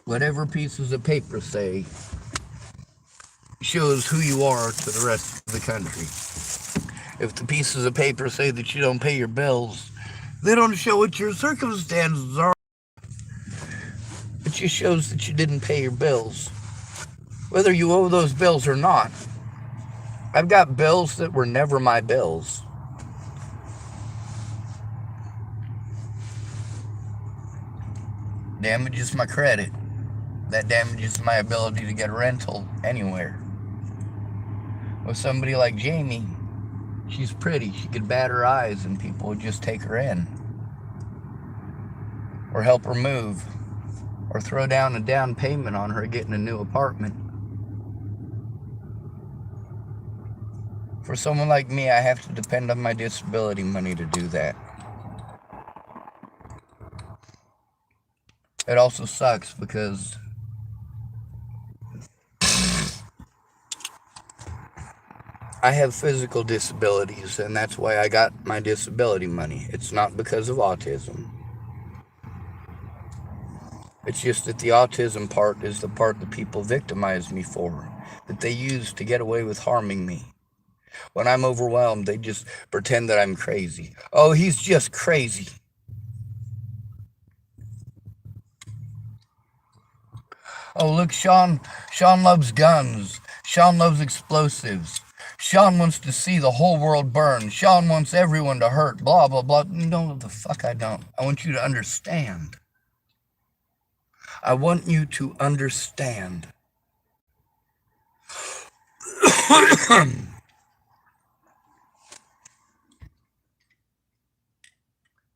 Whatever pieces of paper say shows who you are to the rest of the country. If the pieces of paper say that you don't pay your bills, they don't show what your circumstances are. It just shows that you didn't pay your bills, whether you owe those bills or not. I've got bills that were never my bills. Damages my credit. That damages my ability to get a rental anywhere. With somebody like Jamie, she's pretty. She could bat her eyes and people would just take her in. Or help her move. Or throw down a down payment on her getting a new apartment. For someone like me, I have to depend on my disability money to do that. It also sucks because I have physical disabilities, and that's why I got my disability money. It's not because of autism. It's just that the autism part is the part that people victimize me for, that they use to get away with harming me. When I'm overwhelmed, they just pretend that I'm crazy. Oh, he's just crazy. Oh, look, Sean loves guns. Sean loves explosives. Sean wants to see the whole world burn. Sean wants everyone to hurt, blah, blah, blah. No, the fuck I don't. I want you to understand. I want you to understand.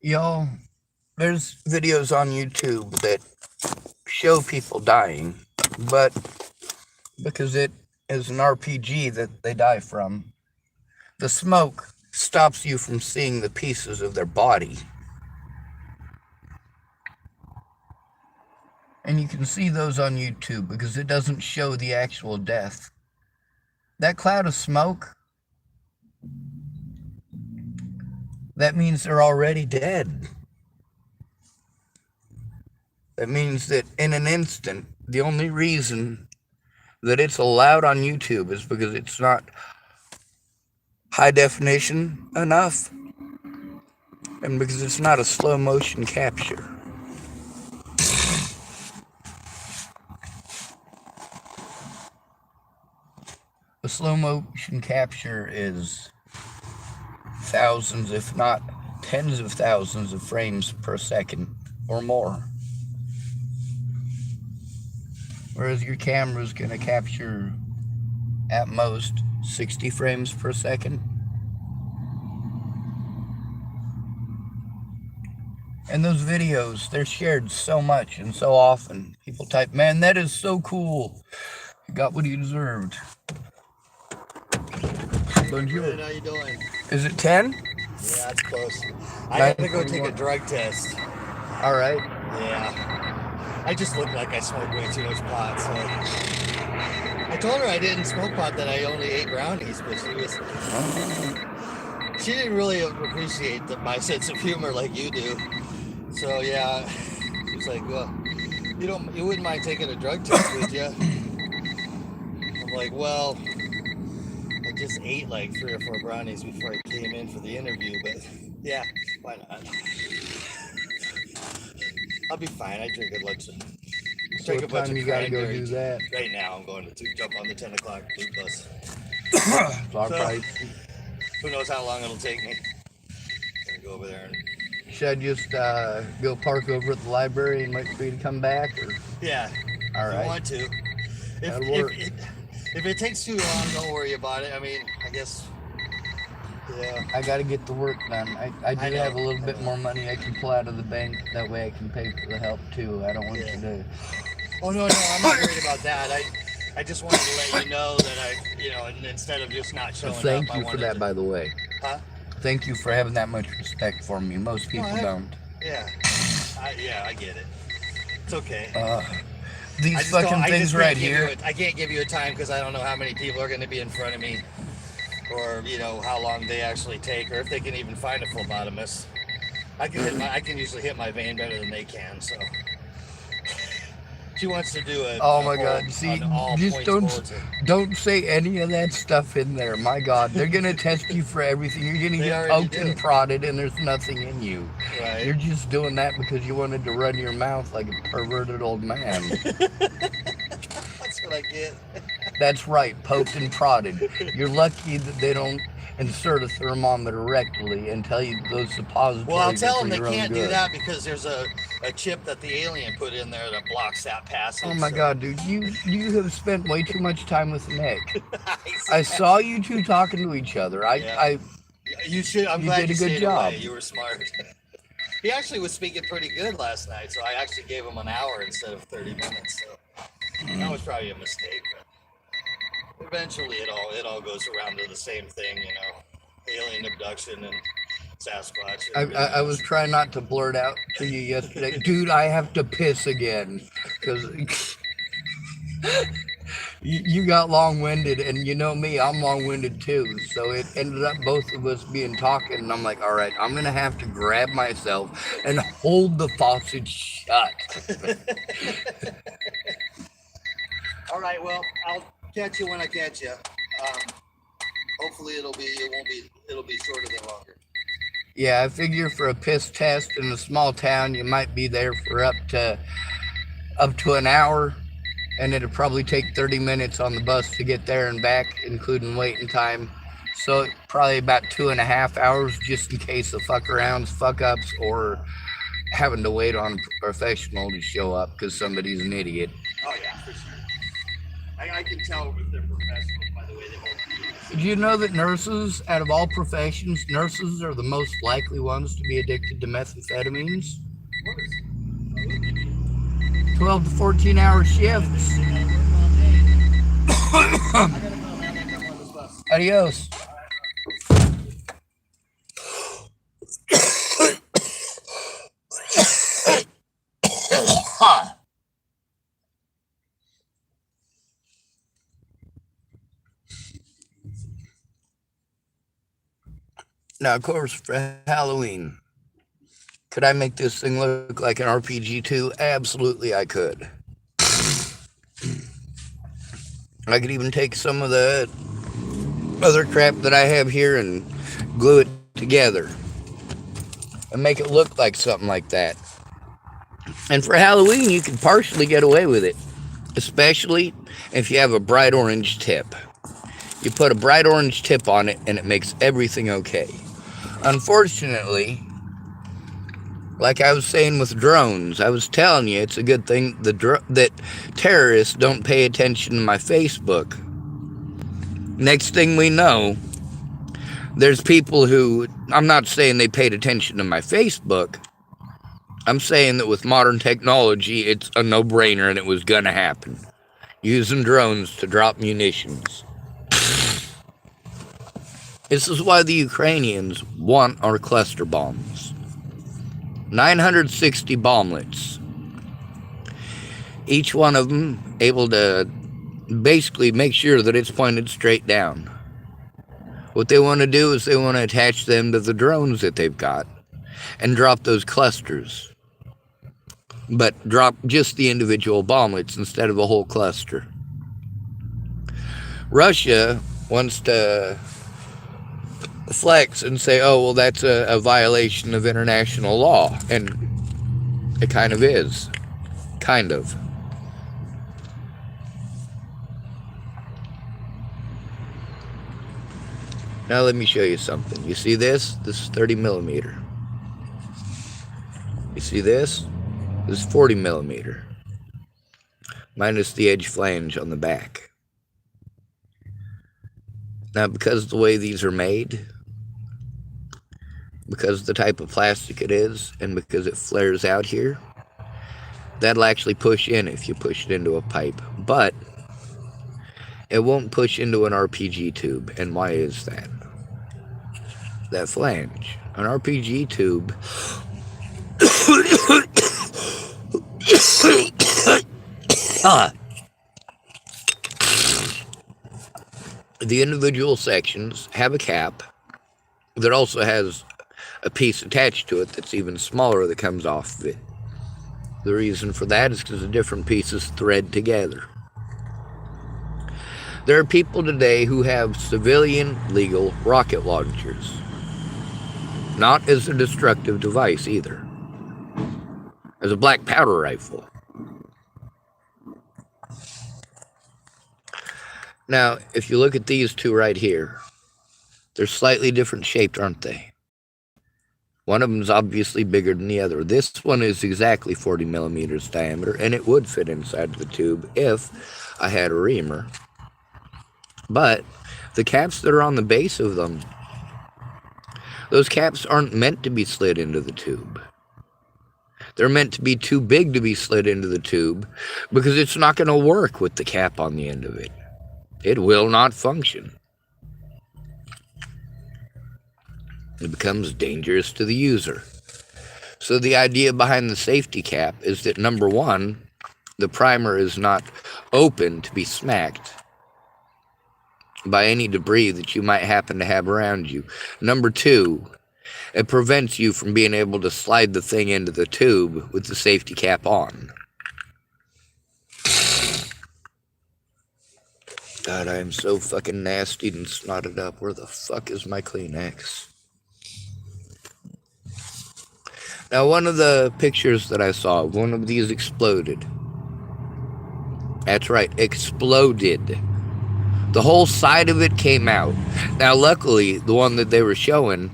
Y'all, there's videos on YouTube that show people dying, but because it is an RPG that they die from, the smoke stops you from seeing the pieces of their body. And you can see those on YouTube because it doesn't show the actual death. That cloud of smoke, that means they're already dead. That means that in an instant, the only reason that it's allowed on YouTube is because it's not high definition enough, and because it's not a slow motion capture. A slow motion capture is thousands, if not tens of thousands of frames per second or more. Whereas your camera's gonna capture at most 60 frames per second. And those videos, they're shared so much and so often. People type, man, that is so cool. You got what you deserved. Good, how you doing? Is it 10? Yeah, it's close. I have to go take a drug test. All right. Yeah. I just look like I smoke way too much pot. So I told her I didn't smoke pot, that I only ate brownies, but she didn't really appreciate my sense of humor like you do. So yeah, she was like, "Well, you wouldn't mind taking a drug test, would you?" I'm like, "Well, I just ate like 3 or 4 brownies before I came in for the interview, but yeah, why not? I'll be fine. I drink at lunch. So what time you gotta go do that? Right now, I'm going to jump on the 10 o'clock blue bus. So I'll probably... Who knows how long it'll take me. I'm gonna go over there and... Should I just go park over at the library and wait for you to come back? Or? Yeah. All right. If you want to. That'll work. If it takes too long, don't worry about it. I mean, I guess... Yeah. I gotta get the work done. I do have a little bit more money I can pull out of the bank. That way I can pay for the help too. I don't want you to... Oh, no, I'm not worried about that. I just wanted to let you know that instead of just not showing up, Thank you for that, by the way. Huh? Thank you for having that much respect for me. Most people don't. Yeah. I get it. It's okay. These fucking things right here. I can't give you a time because I don't know how many people are going to be in front of me, or how long they actually take, or if they can even find a phlebotomist. I can usually hit my vein better than they can. So she wants to do it. Oh my God! See, just don't say any of that stuff in there. My God, they're gonna test you for everything. You're gonna get poked and prodded, and there's nothing in you. Right. You're just doing that because you wanted to run your mouth like a perverted old man. That's what I get. That's right, poked and prodded. You're lucky that they don't insert a thermometer rectally and tell you those suppositories. Well, I'll tell them they can't do that because there's a chip that the alien put in there that blocks that passage. Oh my God, dude, you have spent way too much time with Nick. I saw you two talking to each other. You should. I'm glad you did a good job. You were smart. He actually was speaking pretty good last night, so I actually gave him an hour instead of 30 minutes. So that was probably a mistake. But eventually, it all goes around to the same thing, alien abduction and Sasquatch. I was trying not to blurt out to you yesterday, dude, I have to piss again, because you got long-winded, and you know me, I'm long-winded too, so it ended up both of us being talking, and I'm like, all right, I'm gonna have to grab myself and hold the faucet shut. All right, well, I'll catch you when I catch you. Hopefully it'll be shorter than longer. Yeah, I figure for a piss test in a small town, you might be there for up to an hour, and it'll probably take 30 minutes on the bus to get there and back, including waiting time. So probably about 2.5 hours, just in case of fuck ups, or having to wait on a professional to show up because somebody's an idiot. Oh yeah, for sure. I can tell if they're professionals by the way they hold. Do you know that nurses, out of all professions, nurses are the most likely ones to be addicted to methamphetamines? 12 to 14-hour shifts. Adios. Now, of course, for Halloween, could I make this thing look like an RPG too? Absolutely, I could. I could even take some of the other crap that I have here and glue it together and make it look like something like that. And for Halloween, you can partially get away with it, especially if you have a bright orange tip. You put a bright orange tip on it and it makes everything okay. Unfortunately, like I was saying with drones, I was telling you it's a good thing that terrorists don't pay attention to my Facebook. Next thing we know, there's people who, I'm not saying they paid attention to my Facebook. I'm saying that with modern technology, it's a no-brainer and it was going to happen. Using drones to drop munitions. This is why the Ukrainians want our cluster bombs. 960 bomblets. Each one of them able to basically make sure that it's pointed straight down. What they want to do is they want to attach them to the drones that they've got and drop those clusters. But drop just the individual bomblets instead of a whole cluster. Russia wants to flex and say, oh, well, that's a violation of international law. And it kind of is. Kind of. Now let me show you something. You see this? This is 30 millimeter. You see this? This is 40 millimeter. Minus the edge flange on the back. Now, because of the way these are made, because of the type of plastic it is, and because it flares out here, that'll actually push in if you push it into a pipe. But it won't push into an RPG tube. And why is that? That flange. An RPG tube the individual sections have a cap that also has a piece attached to it that's even smaller that comes off of it. The reason for that is because the different pieces thread together. There are people today who have civilian legal rocket launchers. Not as a destructive device either. As a black powder rifle. Now, if you look at these two right here, they're slightly different shaped, aren't they? One of them is obviously bigger than the other. This one is exactly 40 millimeters diameter, and it would fit inside the tube if I had a reamer. But the caps that are on the base of them, those caps aren't meant to be slid into the tube. They're meant to be too big to be slid into the tube because it's not going to work with the cap on the end of it. It will not function. It becomes dangerous to the user. So the idea behind the safety cap is that, number one, the primer is not open to be smacked by any debris that you might happen to have around you. Number two, it prevents you from being able to slide the thing into the tube with the safety cap on. God, I am so fucking nasty and snotted up. Where the fuck is my Kleenex? Now, one of the pictures that I saw, one of these exploded. That's right, exploded. The whole side of it came out. Now, luckily, the one that they were showing,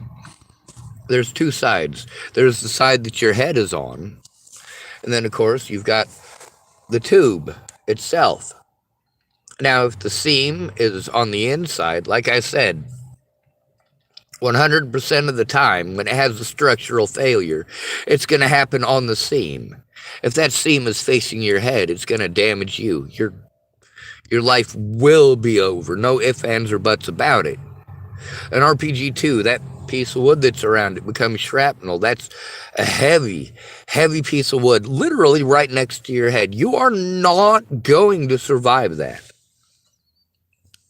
there's two sides. There's the side that your head is on. And then, of course, you've got the tube itself. Now, if the seam is on the inside, like I said, 100% of the time, when it has a structural failure, it's going to happen on the seam. If that seam is facing your head, it's going to damage you. Your life will be over. No ifs, ands, or buts about it. An RPG-2, that piece of wood that's around it becomes shrapnel. That's a heavy, heavy piece of wood, literally right next to your head. You are not going to survive that.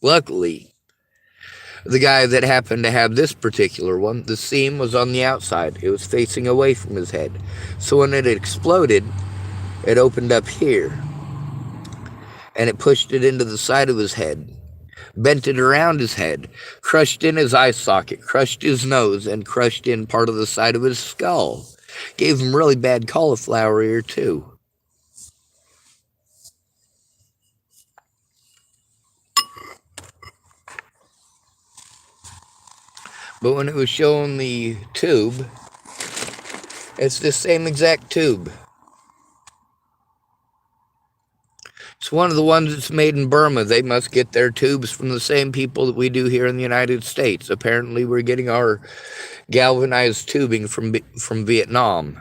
Luckily, the guy that happened to have this particular one, the seam was on the outside. It was facing away from his head. So when it exploded, it opened up here. And it pushed it into the side of his head. Bent it around his head. Crushed in his eye socket. Crushed his nose. And crushed in part of the side of his skull. Gave him really bad cauliflower ear, too. But when it was showing the tube, it's the same exact tube. It's one of the ones that's made in Burma. They must get their tubes from the same people that we do here in the United States. Apparently, we're getting our galvanized tubing from Vietnam.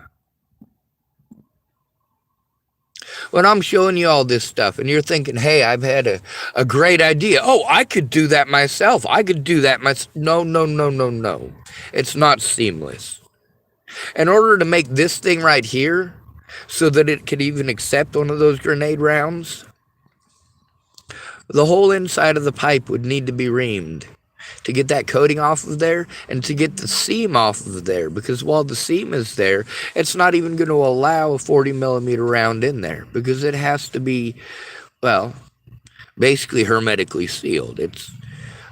When I'm showing you all this stuff and you're thinking, hey, I've had a great idea. Oh, I could do that myself. I could do that myself. No, no, no, no, no. It's not seamless. In order to make this thing right here, so that it could even accept one of those grenade rounds, the whole inside of the pipe would need to be reamed to get that coating off of there and to get the seam off of there, because while the seam is there, it's not even going to allow a 40 millimeter round in there because it has to be, well, basically hermetically sealed. It's,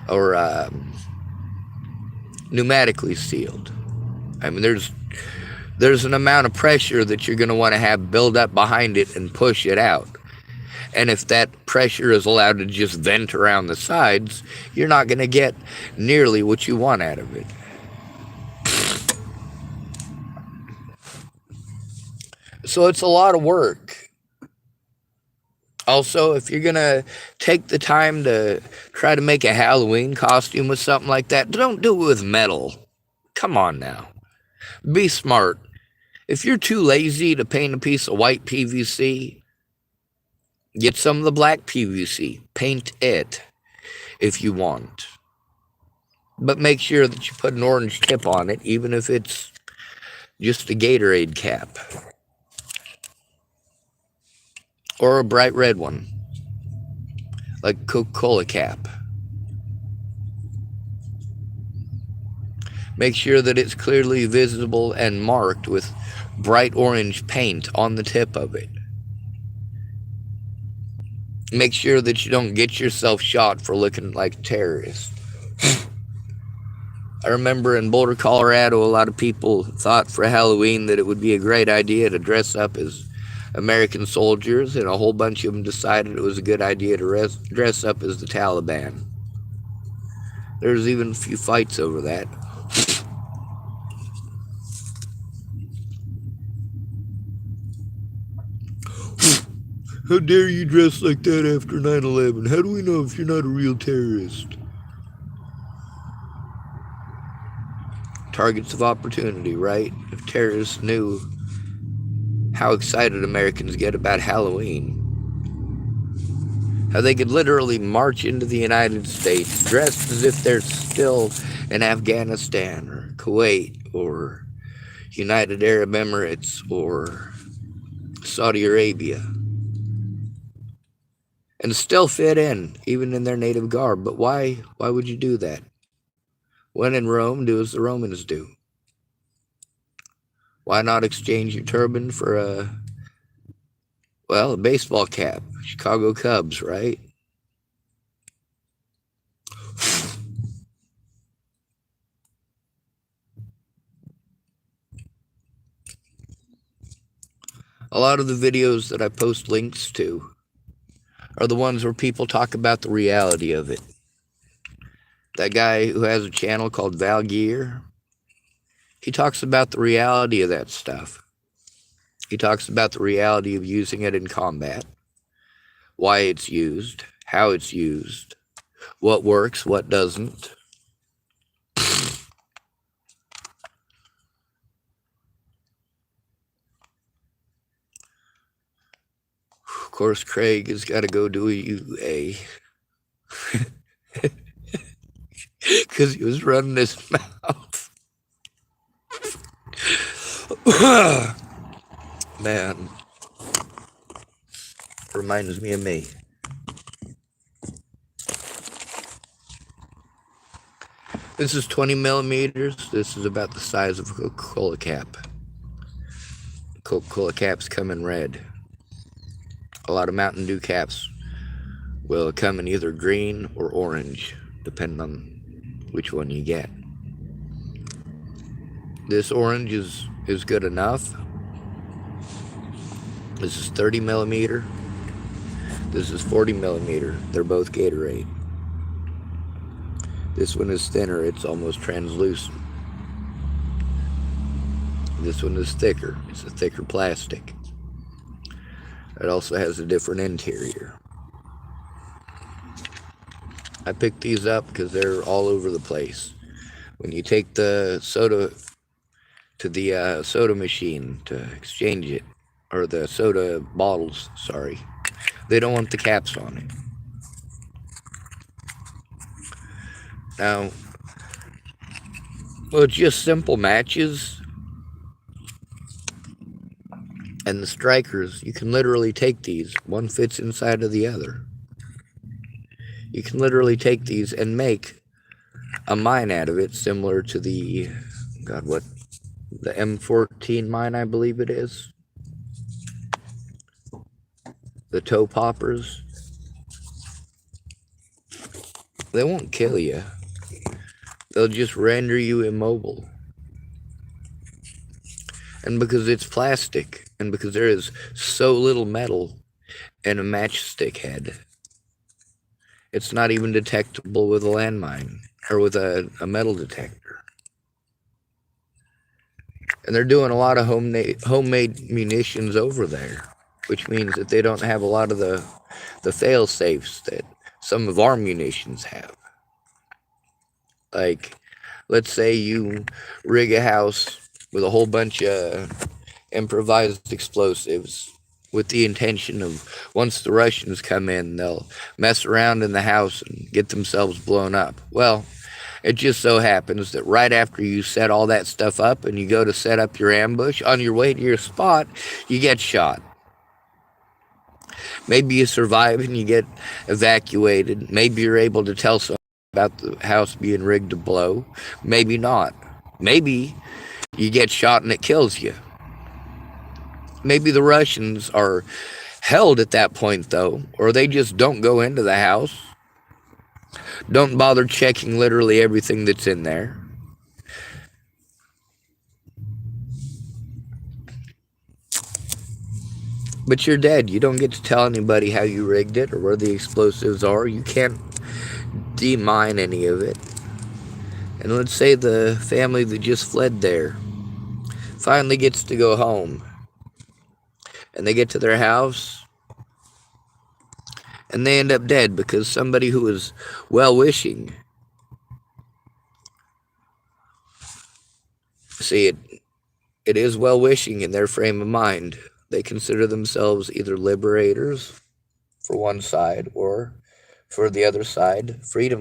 or pneumatically sealed. I mean, there's an amount of pressure that you're going to want to have build up behind it and push it out. And if that pressure is allowed to just vent around the sides, you're not going to get nearly what you want out of it. So it's a lot of work. Also, if you're going to take the time to try to make a Halloween costume with something like that, don't do it with metal. Come on now. Be smart. If you're too lazy to paint a piece of white PVC, get some of the black PVC. Paint it if you want. But make sure that you put an orange tip on it, even if it's just a Gatorade cap. Or a bright red one, like a Coca-Cola cap. Make sure that it's clearly visible and marked with bright orange paint on the tip of it. Make sure that you don't get yourself shot for looking like a terrorist. I remember in Boulder, Colorado, a lot of people thought for Halloween that it would be a great idea to dress up as American soldiers, and a whole bunch of them decided it was a good idea to dress up as the Taliban. There's even a few fights over that. How dare you dress like that after 9/11? How do we know if you're not a real terrorist? Targets of opportunity, right? If terrorists knew how excited Americans get about Halloween, how they could literally march into the United States dressed as if they're still in Afghanistan or Kuwait or United Arab Emirates or Saudi Arabia, and still fit in, even in their native garb. But why would you do that? When in Rome, do as the Romans do. Why not exchange your turban for a baseball cap? Chicago Cubs, right? A lot of the videos that I post links to are the ones where people talk about the reality of it. That guy who has a channel called Val Gear, he talks about the reality of that stuff. He talks about the reality of using it in combat, why it's used, how it's used, what works, what doesn't. Of course, Craig has got to go do a UA. Because he was running his mouth. Man. Reminds me of me. This is 20 millimeters. This is about the size of a Coca-Cola cap. Coca-Cola caps come in red. A lot of Mountain Dew caps will come in either green or orange, depending on which one you get. This orange is good enough. This is 30 millimeter. This is 40 millimeter. They're both Gatorade. This one is thinner. It's almost translucent. This one is thicker. It's a thicker plastic. It also has a different interior. I picked these up because they're all over the place. When you take the soda to the soda machine to exchange it, or the soda bottles, sorry, they don't want the caps on it. Now, well, it's just simple matches. And the strikers, you can literally take these. One fits inside of the other. You can literally take these and make a mine out of it, similar to the, God, what, the M14 mine, I believe it is. The toe poppers. They won't kill you. They'll just render you immobile. And because it's plastic, and because there is so little metal in a matchstick head, it's not even detectable with a landmine or with a metal detector. And they're doing a lot of homemade munitions over there, which means that they don't have a lot of the fail-safes that some of our munitions have. Like, let's say you rig a house with a whole bunch of improvised explosives with the intention of, once the Russians come in, they'll mess around in the house and get themselves blown up. Well, it just so happens that right after you set all that stuff up and you go to set up your ambush, on your way to your spot, you get shot. Maybe you survive and you get evacuated. Maybe you're able to tell someone about the house being rigged to blow. Maybe not. Maybe you get shot and it kills you. Maybe the Russians are held at that point, though, or they just don't go into the house, don't bother checking literally everything that's in there. But you're dead. You don't get to tell anybody how you rigged it or where the explosives are. You can't demine any of it. And let's say the family that just fled there finally gets to go home. And they get to their house, and they end up dead because somebody who was well-wishing. See, it is well-wishing in their frame of mind. They consider themselves either liberators for one side, or for the other side, freedom.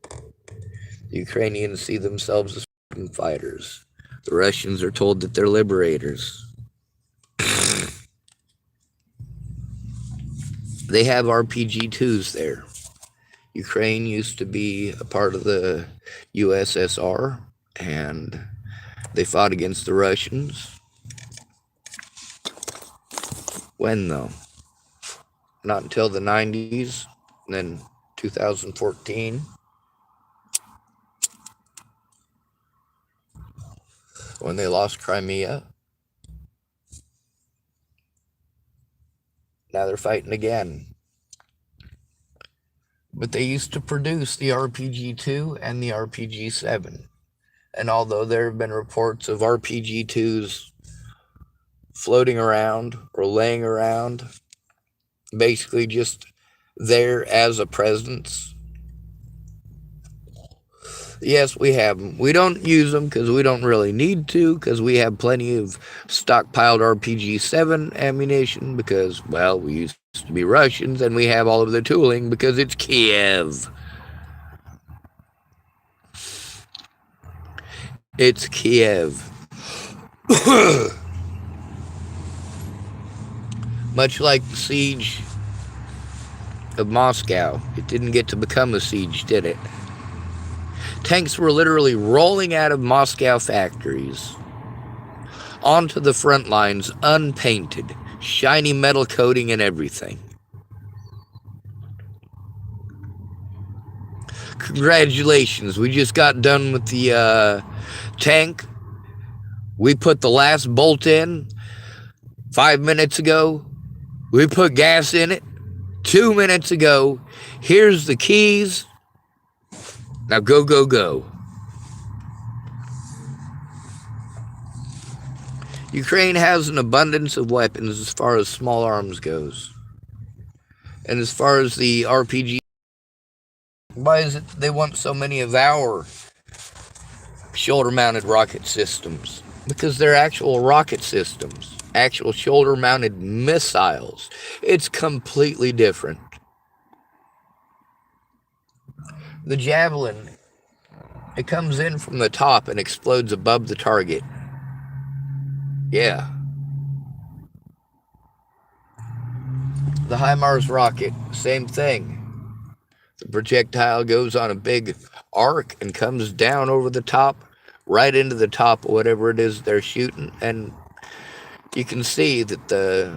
The Ukrainians see themselves as freedom fighters. The Russians are told that they're liberators. They have RPG-2s there. Ukraine used to be a part of the USSR, and they fought against the Russians. When, though? Not until the 90s, and then 2014. When they lost Crimea. Now they're fighting again. But they used to produce the RPG-2 and the RPG-7. And although there have been reports of RPG-2s floating around or laying around, basically just there as a presence, yes, we have them. We don't use them because we don't really need to, because we have plenty of stockpiled RPG-7 ammunition because, well, we used to be Russians, and we have all of the tooling because it's Kiev. It's Kiev. Much like the siege of Moscow, it didn't get to become a siege, did it? Tanks were literally rolling out of Moscow factories onto the front lines, unpainted, shiny metal coating and everything. Congratulations, we just got done with the tank. We put the last bolt in 5 minutes ago. We put gas in it 2 minutes ago. Here's the keys. Now go, go, go. Ukraine has an abundance of weapons as far as small arms goes. And as far as the RPG, why is it they want so many of our shoulder-mounted rocket systems? Because they're actual rocket systems, actual shoulder-mounted missiles. It's completely different. The Javelin, it comes in from the top and explodes above the target. Yeah. The HIMARS rocket, same thing. The projectile goes on a big arc and comes down over the top, right into the top of whatever it is they're shooting, and you can see that the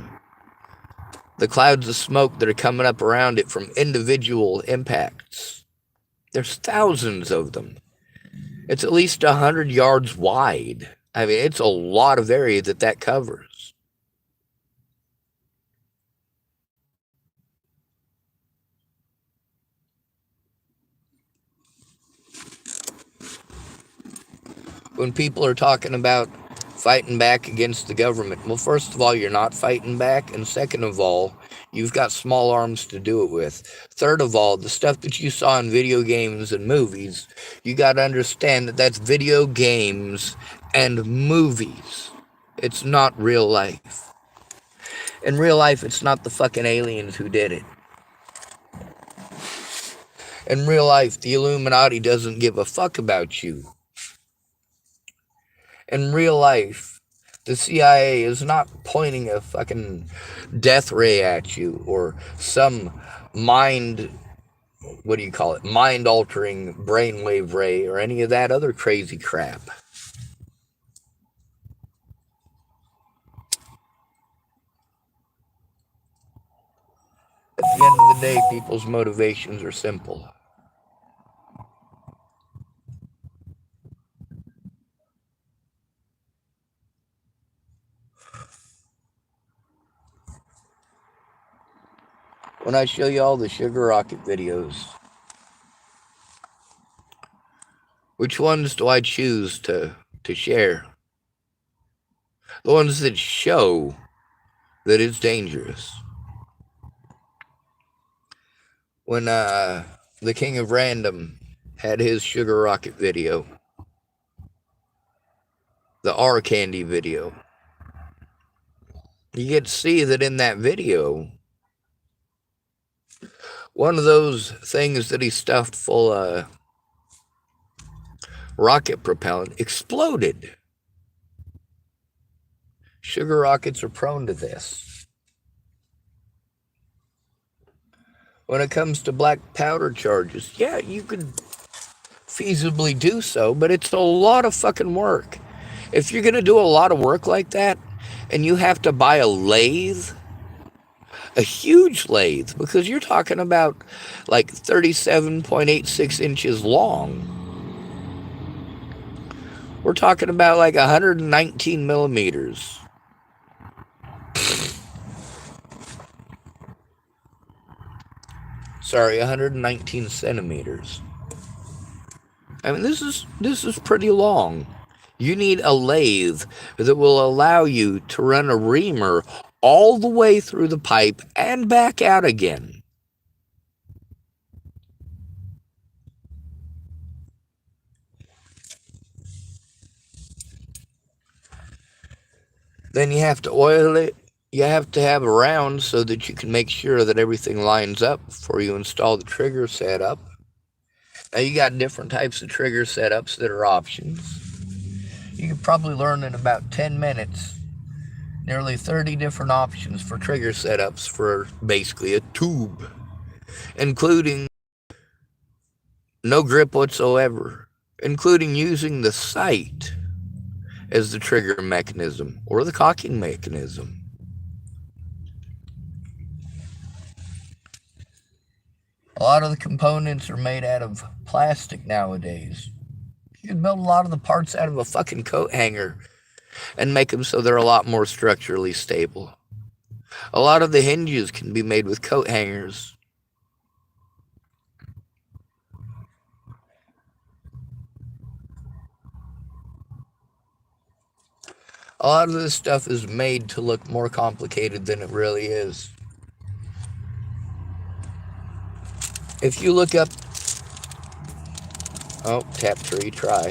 clouds of smoke that are coming up around it from individual impacts. There's thousands of them. It's at least 100 yards wide. I mean, it's a lot of area that covers. When people are talking about fighting back against the government, well, first of all, you're not fighting back, and second of all, you've got small arms to do it with. Third of all, the stuff that you saw in video games and movies, you got to understand that that's video games and movies. It's not real life. In real life, it's not the fucking aliens who did it. In real life, the Illuminati doesn't give a fuck about you. In real life, the CIA is not pointing a fucking death ray at you or some mind-altering brainwave ray or any of that other crazy crap. At the end of the day, people's motivations are simple. When I show you all the sugar rocket videos, which ones do I choose to share? The ones that show that it's dangerous. When the King of Random had his sugar rocket video, the R Candy video, you get to see that in that video, one of those things that he stuffed full of rocket propellant exploded. Sugar rockets are prone to this. When it comes to black powder charges, yeah, you could feasibly do so, but it's a lot of fucking work. If you're going to do a lot of work like that, and you have to buy a lathe, a huge lathe, because you're talking about like 37.86 inches long. We're talking about like 119 millimeters. Sorry, 119 centimeters. I mean, this is pretty long. You need a lathe that will allow you to run a reamer all the way through the pipe and back out again. Then you have to oil it. You have to have a round so that you can make sure that everything lines up before you install the trigger setup. Now you got different types of trigger setups that are options. You can probably learn in about 10 minutes nearly 30 different options for trigger setups for basically a tube, including no grip whatsoever, including using the sight as the trigger mechanism or the cocking mechanism. A lot of the components are made out of plastic nowadays. You can build a lot of the parts out of a fucking coat hanger and make them so they're a lot more structurally stable. A lot of the hinges can be made with coat hangers. A lot of this stuff is made to look more complicated than it really is. If you look up... Oh, tap to retry.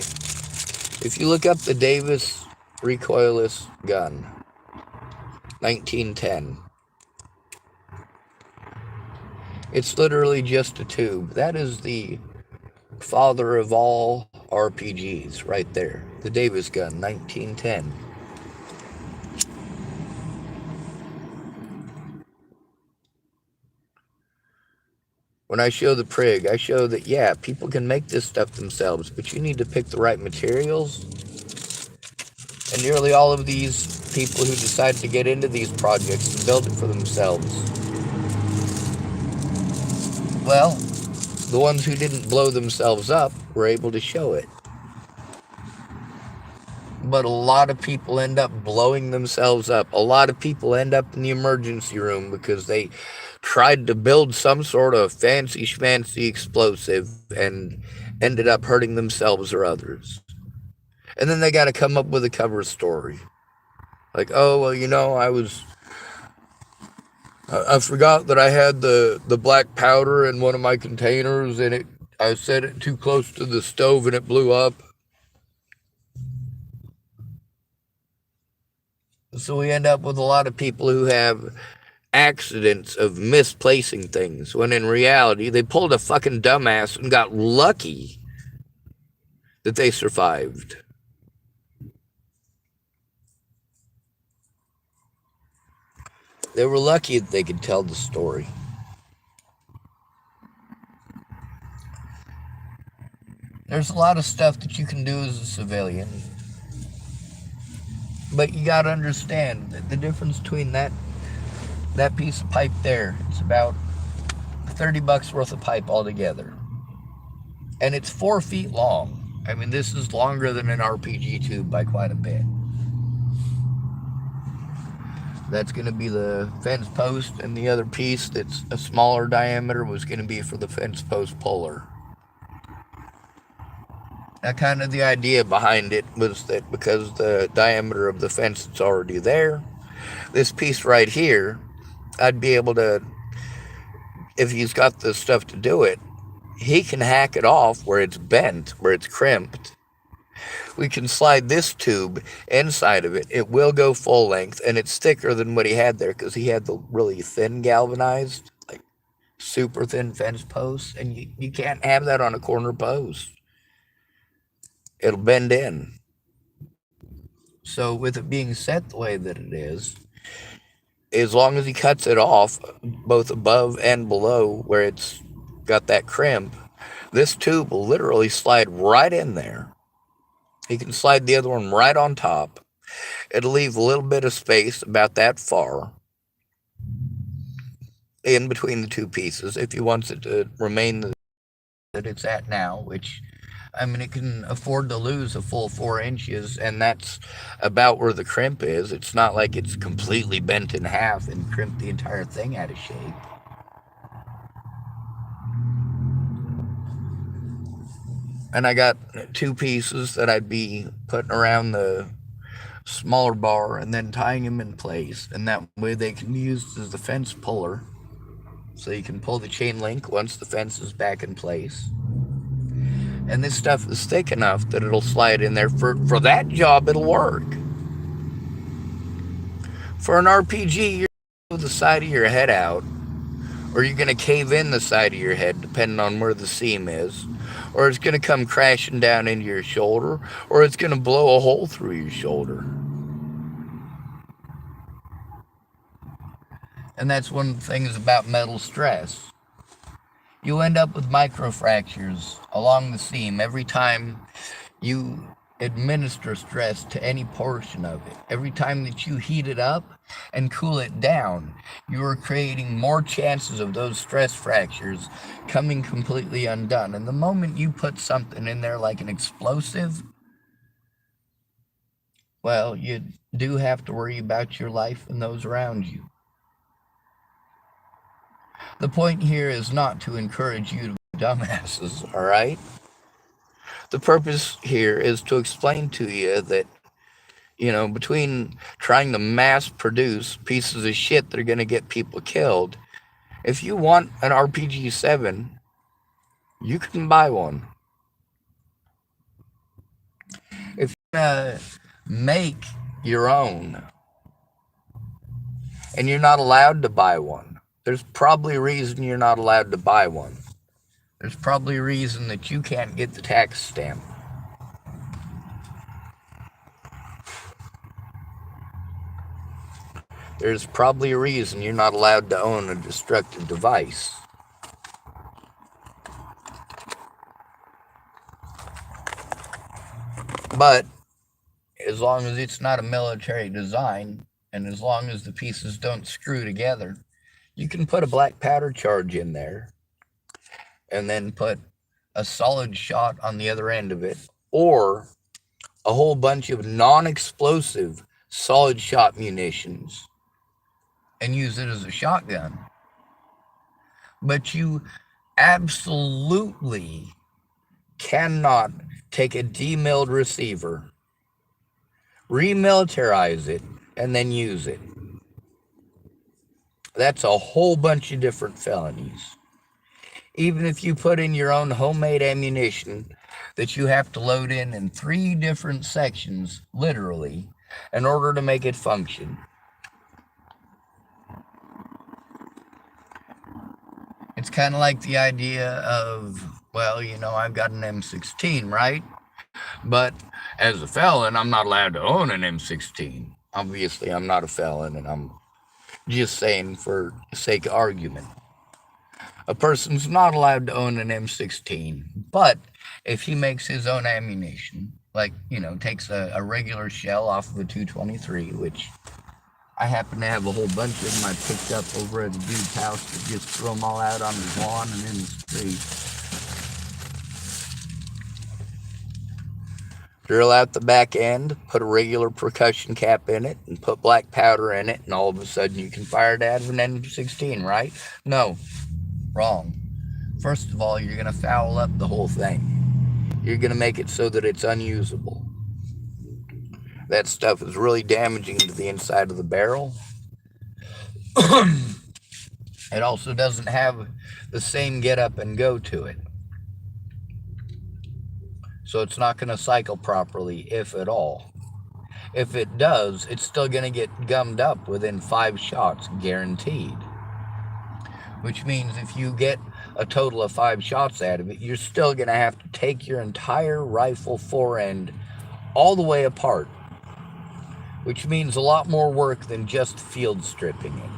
If you look up the Davis recoilless gun, 1910, it's literally just a tube. That is the father of all RPGs right there. The Davis gun, 1910. When I show the prig, I show that, yeah, people can make this stuff themselves, but you need to pick the right materials. And nearly all of these people who decide to get into these projects and build it for themselves, well, the ones who didn't blow themselves up were able to show it. But a lot of people end up blowing themselves up. A lot of people end up in the emergency room because they tried to build some sort of fancy schmancy explosive and ended up hurting themselves or others. And then they got to come up with a cover story. Like, oh, well, I forgot that I had the black powder in one of my containers and I set it too close to the stove and it blew up. So we end up with a lot of people who have accidents of misplacing things, when in reality, they pulled a fucking dumbass and got lucky that they survived. They were lucky that they could tell the story. There's a lot of stuff that you can do as a civilian, but you gotta understand that the difference between that piece of pipe there, it's about $30 worth of pipe altogether. And it's 4 feet long. I mean, this is longer than an RPG tube by quite a bit. That's going to be the fence post, and the other piece that's a smaller diameter was going to be for the fence post puller. Now, kind of the idea behind it was that because the diameter of the fence is already there, this piece right here, I'd be able to, if he's got the stuff to do it, he can hack it off where it's bent, where it's crimped. We can slide this tube inside of it. It will go full length, and it's thicker than what he had there because he had the really thin galvanized, like super thin fence posts, and you can't have that on a corner post. It'll bend in. So with it being set the way that it is, as long as he cuts it off, both above and below where it's got that crimp, this tube will literally slide right in there. He can slide the other one right on top. It'll leave a little bit of space, about that far, in between the two pieces if he wants it to remain that it's at now, which, I mean, it can afford to lose a full 4 inches, and that's about where the crimp is. It's not like it's completely bent in half and crimped the entire thing out of shape. And I got 2 pieces that I'd be putting around the smaller bar and then tying them in place, and that way they can be used as the fence puller, so you can pull the chain link once the fence is back in place. And this stuff is thick enough that it'll slide in there. For that job, it'll work. For an RPG, you're going to the side of your head out, or you're going to cave in the side of your head, depending on where the seam is, or it's going to come crashing down into your shoulder, or it's going to blow a hole through your shoulder. And that's one of the things about metal stress. You end up with microfractures along the seam every time you administer stress to any portion of it. Every time that you heat it up and cool it down, you are creating more chances of those stress fractures coming completely undone. And the moment you put something in there like an explosive, well, you do have to worry about your life and those around you. The point here is not to encourage you to be dumbasses, all right? The purpose here is to explain to you that, between trying to mass produce pieces of shit that are going to get people killed, if you want an RPG 7, you can buy one. If you want to make your own and you're not allowed to buy one, there's probably a reason you're not allowed to buy one. There's probably a reason that you can't get the tax stamp. There's probably a reason you're not allowed to own a destructive device. But as long as it's not a military design, and as long as the pieces don't screw together, you can put a black powder charge in there and then put a solid shot on the other end of it, or a whole bunch of non explosive solid shot munitions and use it as a shotgun. But you absolutely cannot take a demilled receiver, remilitarize it, and then use it. That's a whole bunch of different felonies. Even if you put in your own homemade ammunition that you have to load in 3 different sections, literally, in order to make it function. It's kind of like the idea of, well, I've got an M16, right? But as a felon, I'm not allowed to own an M16. Obviously, I'm not a felon, and I'm just saying for sake of argument. A person's not allowed to own an M16, but if he makes his own ammunition, like, takes a regular shell off of a 223, which I happen to have a whole bunch of them I picked up over at a dude's house to just throw them all out on his lawn and in the street. Drill out the back end, put a regular percussion cap in it, and put black powder in it, and all of a sudden you can fire it out of an M16, right? No, wrong. First of all, you're going to foul up the whole thing. You're going to make it so that it's unusable. That stuff is really damaging to the inside of the barrel. It also doesn't have the same get up and go to it. So it's not going to cycle properly, if at all. If it does, it's still going to get gummed up within 5 shots, guaranteed. Which means if you get a total of 5 shots out of it, you're still going to have to take your entire rifle forend all the way apart. Which means a lot more work than just field stripping it.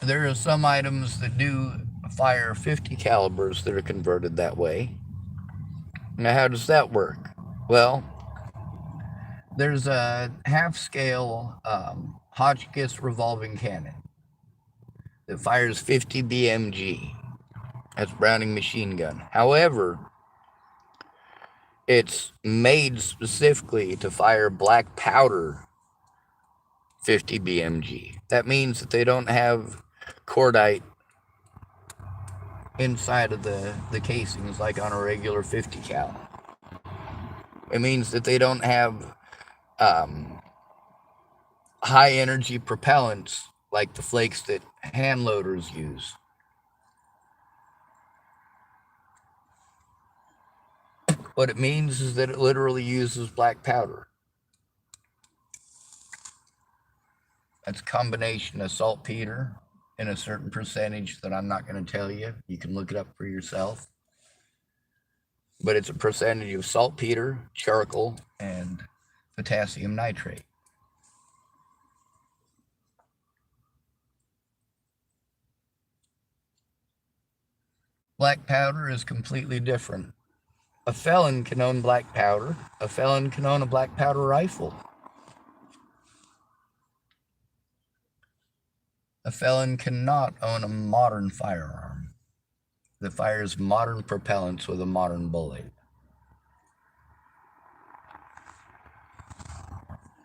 There are some items that do fire 50 calibers that are converted that way. Now, how does that work? Well, there's a half-scale Hotchkiss revolving cannon that fires 50 BMG. That's Browning machine gun. However, it's made specifically to fire black powder 50 BMG. That means that they don't have cordite inside of the casings like on a regular 50 cal. It means that they don't have high energy propellants like the flakes that hand loaders use. What it means is that it literally uses black powder. That's a combination of saltpeter in a certain percentage that I'm not going to tell you. You can look it up for yourself. But it's a percentage of saltpeter, charcoal, and potassium nitrate. Black powder is completely different. A felon can own black powder. A felon can own a black powder rifle. A felon cannot own a modern firearm that fires modern propellants with a modern bullet.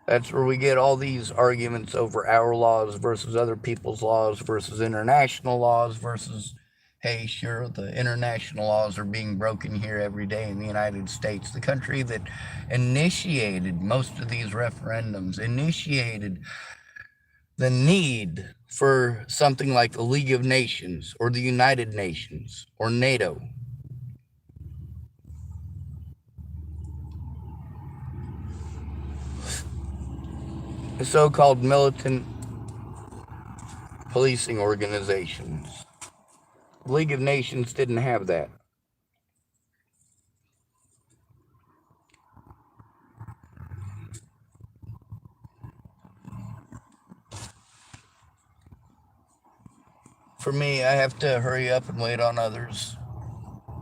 That's where we get all these arguments over our laws versus other people's laws versus international laws versus, hey, sure, the international laws are being broken here every day in the United States, the country that initiated most of these referendums, initiated the need for something like the League of Nations or the United Nations or NATO. The so-called militant policing organizations. The League of Nations didn't have that. for me, I have to hurry up and wait on others.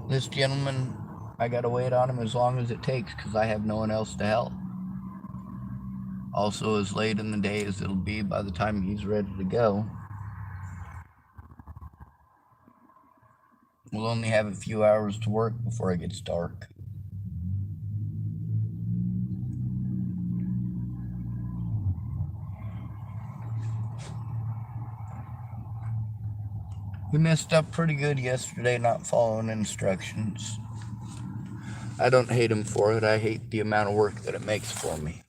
This gentleman, I gotta wait on him as long as it takes because I have no one else to help. Also, as late in the day as it'll be by the time he's ready to go, we'll only have a few hours to work before it gets dark. We messed up pretty good yesterday not following instructions. I don't hate him for it. I hate the amount of work that it makes for me.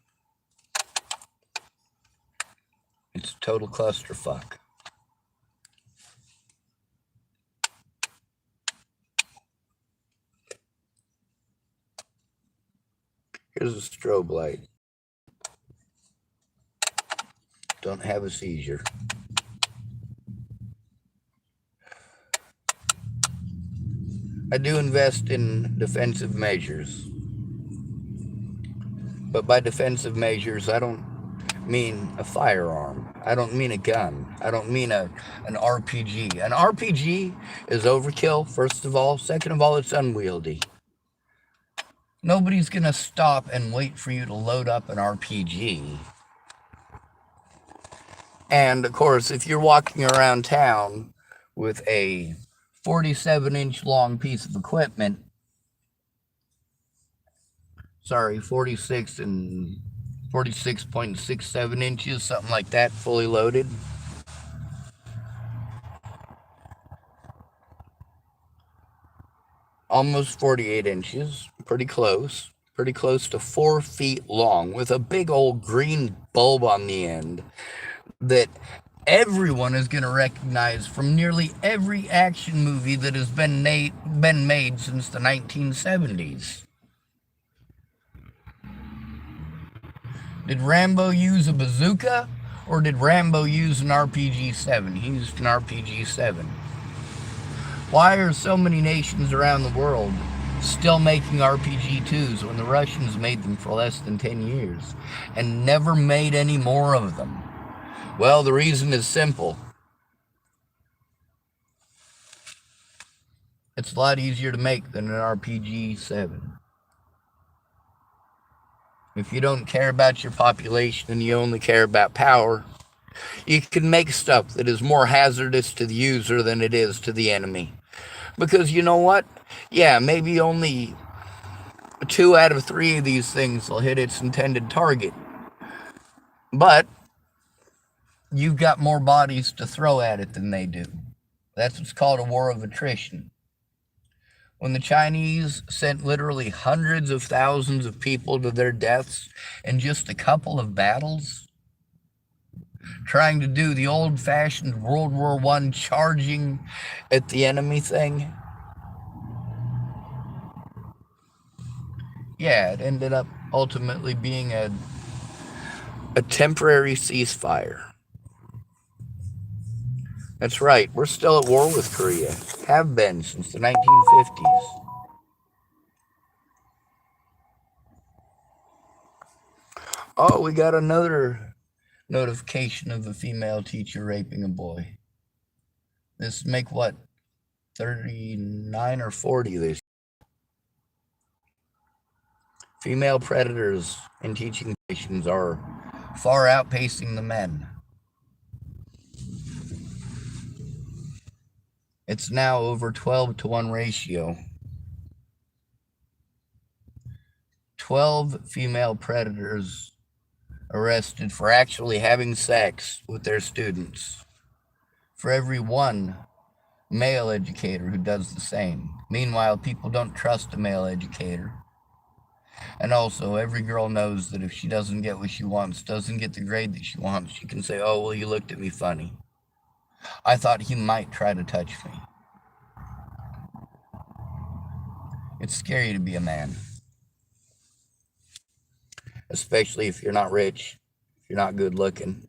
It's a total clusterfuck. Here's a strobe light. Don't have a seizure. I do invest in defensive measures. But by defensive measures, I don't mean a firearm. I don't mean a gun. I don't mean an RPG. An RPG is overkill, first of all. Second of all, it's unwieldy. Nobody's going to stop and wait for you to load up an RPG. And, of course, if you're walking around town with a 47-inch long piece of equipment, 46.67 inches, something like that, fully loaded. Almost 48 inches, pretty close to 4 feet long, with a big old green bulb on the end that everyone is going to recognize from nearly every action movie that has been made since the 1970s. Did Rambo use a bazooka, or did Rambo use an RPG-7? He used an RPG-7. Why are so many nations around the world still making RPG-2s when the Russians made them for less than 10 years and never made any more of them? Well, the reason is simple. It's a lot easier to make than an RPG-7. If you don't care about your population and you only care about power, you can make stuff that is more hazardous to the user than it is to the enemy. Because you know what? Yeah, maybe only 2 out of 3 of these things will hit its intended target. But you've got more bodies to throw at it than they do. That's what's called a war of attrition. When the Chinese sent literally hundreds of thousands of people to their deaths in just a couple of battles, trying to do the old-fashioned World War I charging at the enemy thing, yeah, it ended up ultimately being a temporary ceasefire. That's right, we're still at war with Korea. Have been since the 1950s. Oh, we got another notification of a female teacher raping a boy. This make what, 39 or 40 this year. Female predators in teaching positions are far outpacing the men. It's now over 12-to-1 ratio. 12 female predators arrested for actually having sex with their students, for every 1 male educator who does the same. Meanwhile, people don't trust a male educator. And also, every girl knows that if she doesn't get what she wants, doesn't get the grade that she wants, she can say, "Oh, well, you looked at me funny. I thought he might try to touch me." It's scary to be a man. Especially if you're not rich, if you're not good looking.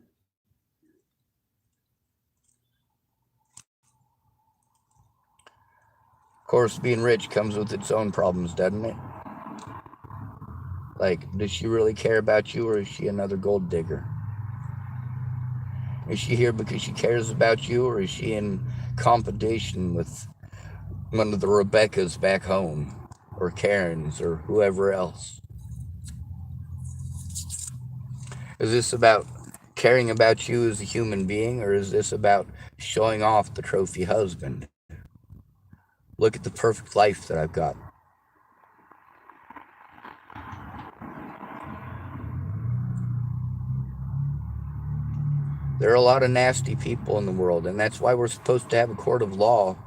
Of course, being rich comes with its own problems, doesn't it? Like, does she really care about you, or is she another gold digger? Is she here because she cares about you, or is she in competition with one of the Rebeccas back home, or Karens, or whoever else? Is this about caring about you as a human being, or is this about showing off the trophy husband? Look at the perfect life that I've got. There are a lot of nasty people in the world, and that's why we're supposed to have a court of law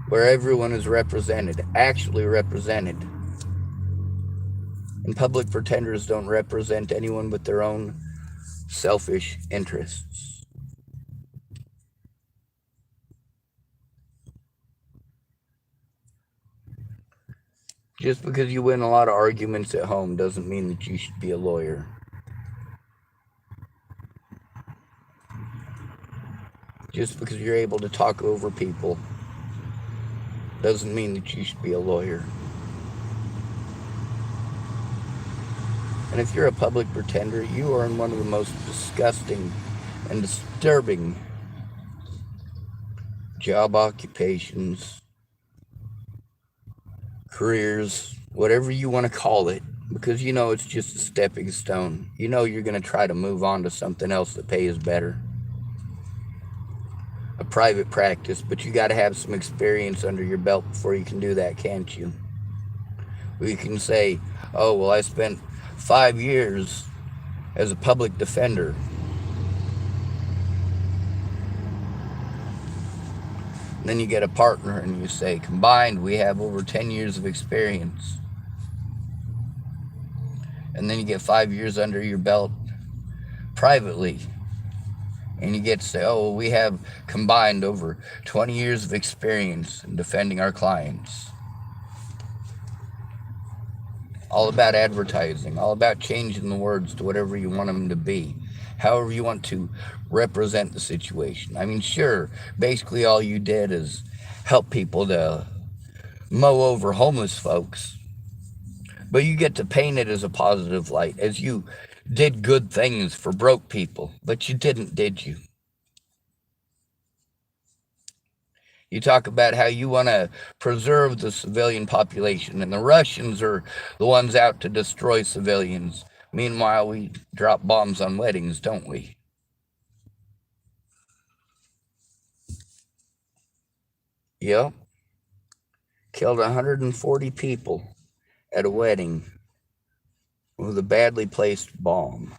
where everyone is represented, actually represented. And public pretenders don't represent anyone but their own selfish interests. Just because you win a lot of arguments at home doesn't mean that you should be a lawyer. Just because you're able to talk over people doesn't mean that you should be a lawyer. And if you're a public pretender, you are in one of the most disgusting and disturbing job occupations, careers, whatever you want to call it, because you know it's just a stepping stone. You know you're going to try to move on to something else that pays better. A private practice, but you got to have some experience under your belt before you can do that, can't you? We can say, oh, well, I spent 5 years as a public defender. And then you get a partner and you say, combined, we have over 10 years of experience. And then you get 5 years under your belt privately. And you get to say, oh, well, we have combined over 20 years of experience in defending our clients. All about advertising, all about changing the words to whatever you want them to be, however you want to represent the situation. I mean, sure, basically all you did is help people to mow over homeless folks, but you get to paint it as a positive light, as you did good things for broke people, but you didn't, did you? You talk about how you want to preserve the civilian population, and the Russians are the ones out to destroy civilians. Meanwhile, we drop bombs on weddings, don't we? Yep. Killed 140 people at a wedding with a badly placed bomb.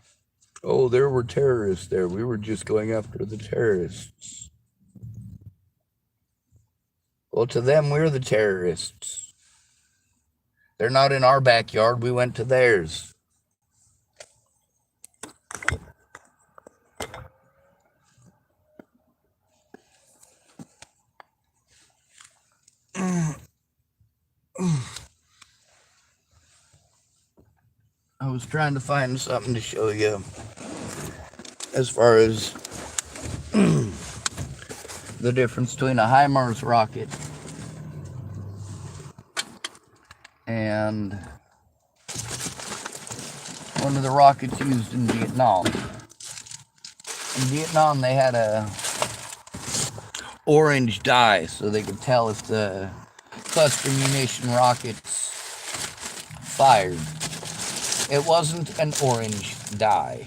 Oh, there were terrorists there. We were just going after the terrorists. Well, to them, we're the terrorists. They're not in our backyard. We went to theirs. I was trying to find something to show you as far as the difference between a HIMARS rocket and one of the rockets used in Vietnam. In Vietnam, they had a orange dye so they could tell if the cluster munition rockets fired. It wasn't an orange dye.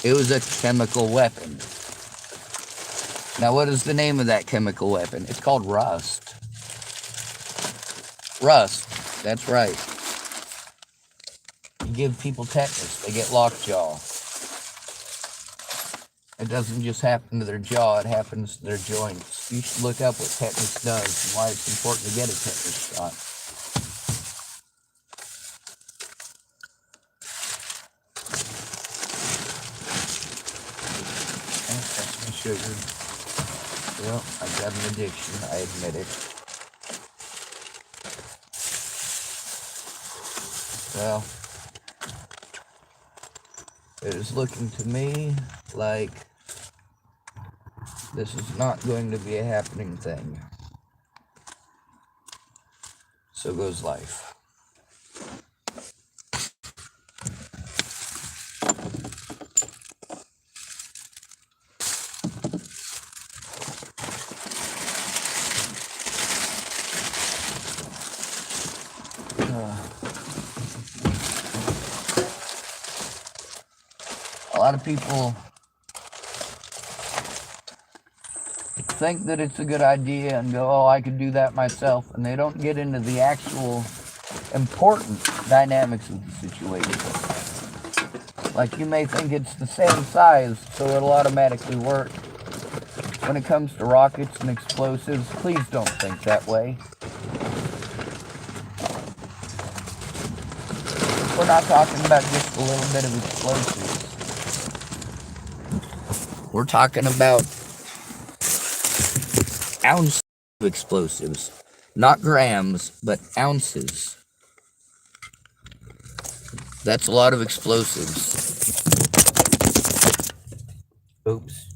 It was a chemical weapon. Now, what is the name of that chemical weapon? It's called rust. Rust, that's right. You give people tetanus, they get lockjaw. It doesn't just happen to their jaw, it happens to their joints. You should look up what tetanus does and why it's important to get a tetanus shot. That's my sugar. Well, I've got an addiction, I admit it. Well, it is looking to me like this is not going to be a happening thing. So goes life. lot of people think that it's a good idea and go, oh, I could do that myself, and they don't get into the actual important dynamics of the situation. Like, you may think it's the same size, so it'll automatically work. When it comes to rockets and explosives, please don't think that way. We're not talking about just a little bit of explosives. We're talking about ounces of explosives. Not grams, but ounces. That's a lot of explosives. Oops.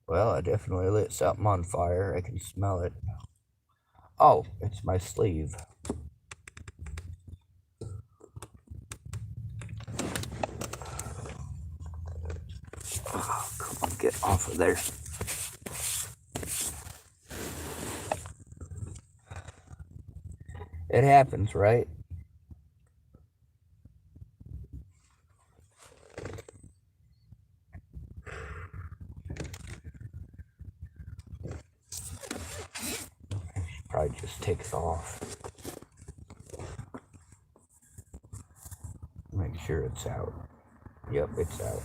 Well, I definitely lit something on fire. I can smell it. Oh, it's my sleeve. Oh, come on, get off of there. It happens, right? I should probably just take it off. Make sure it's out. Yep, it's out.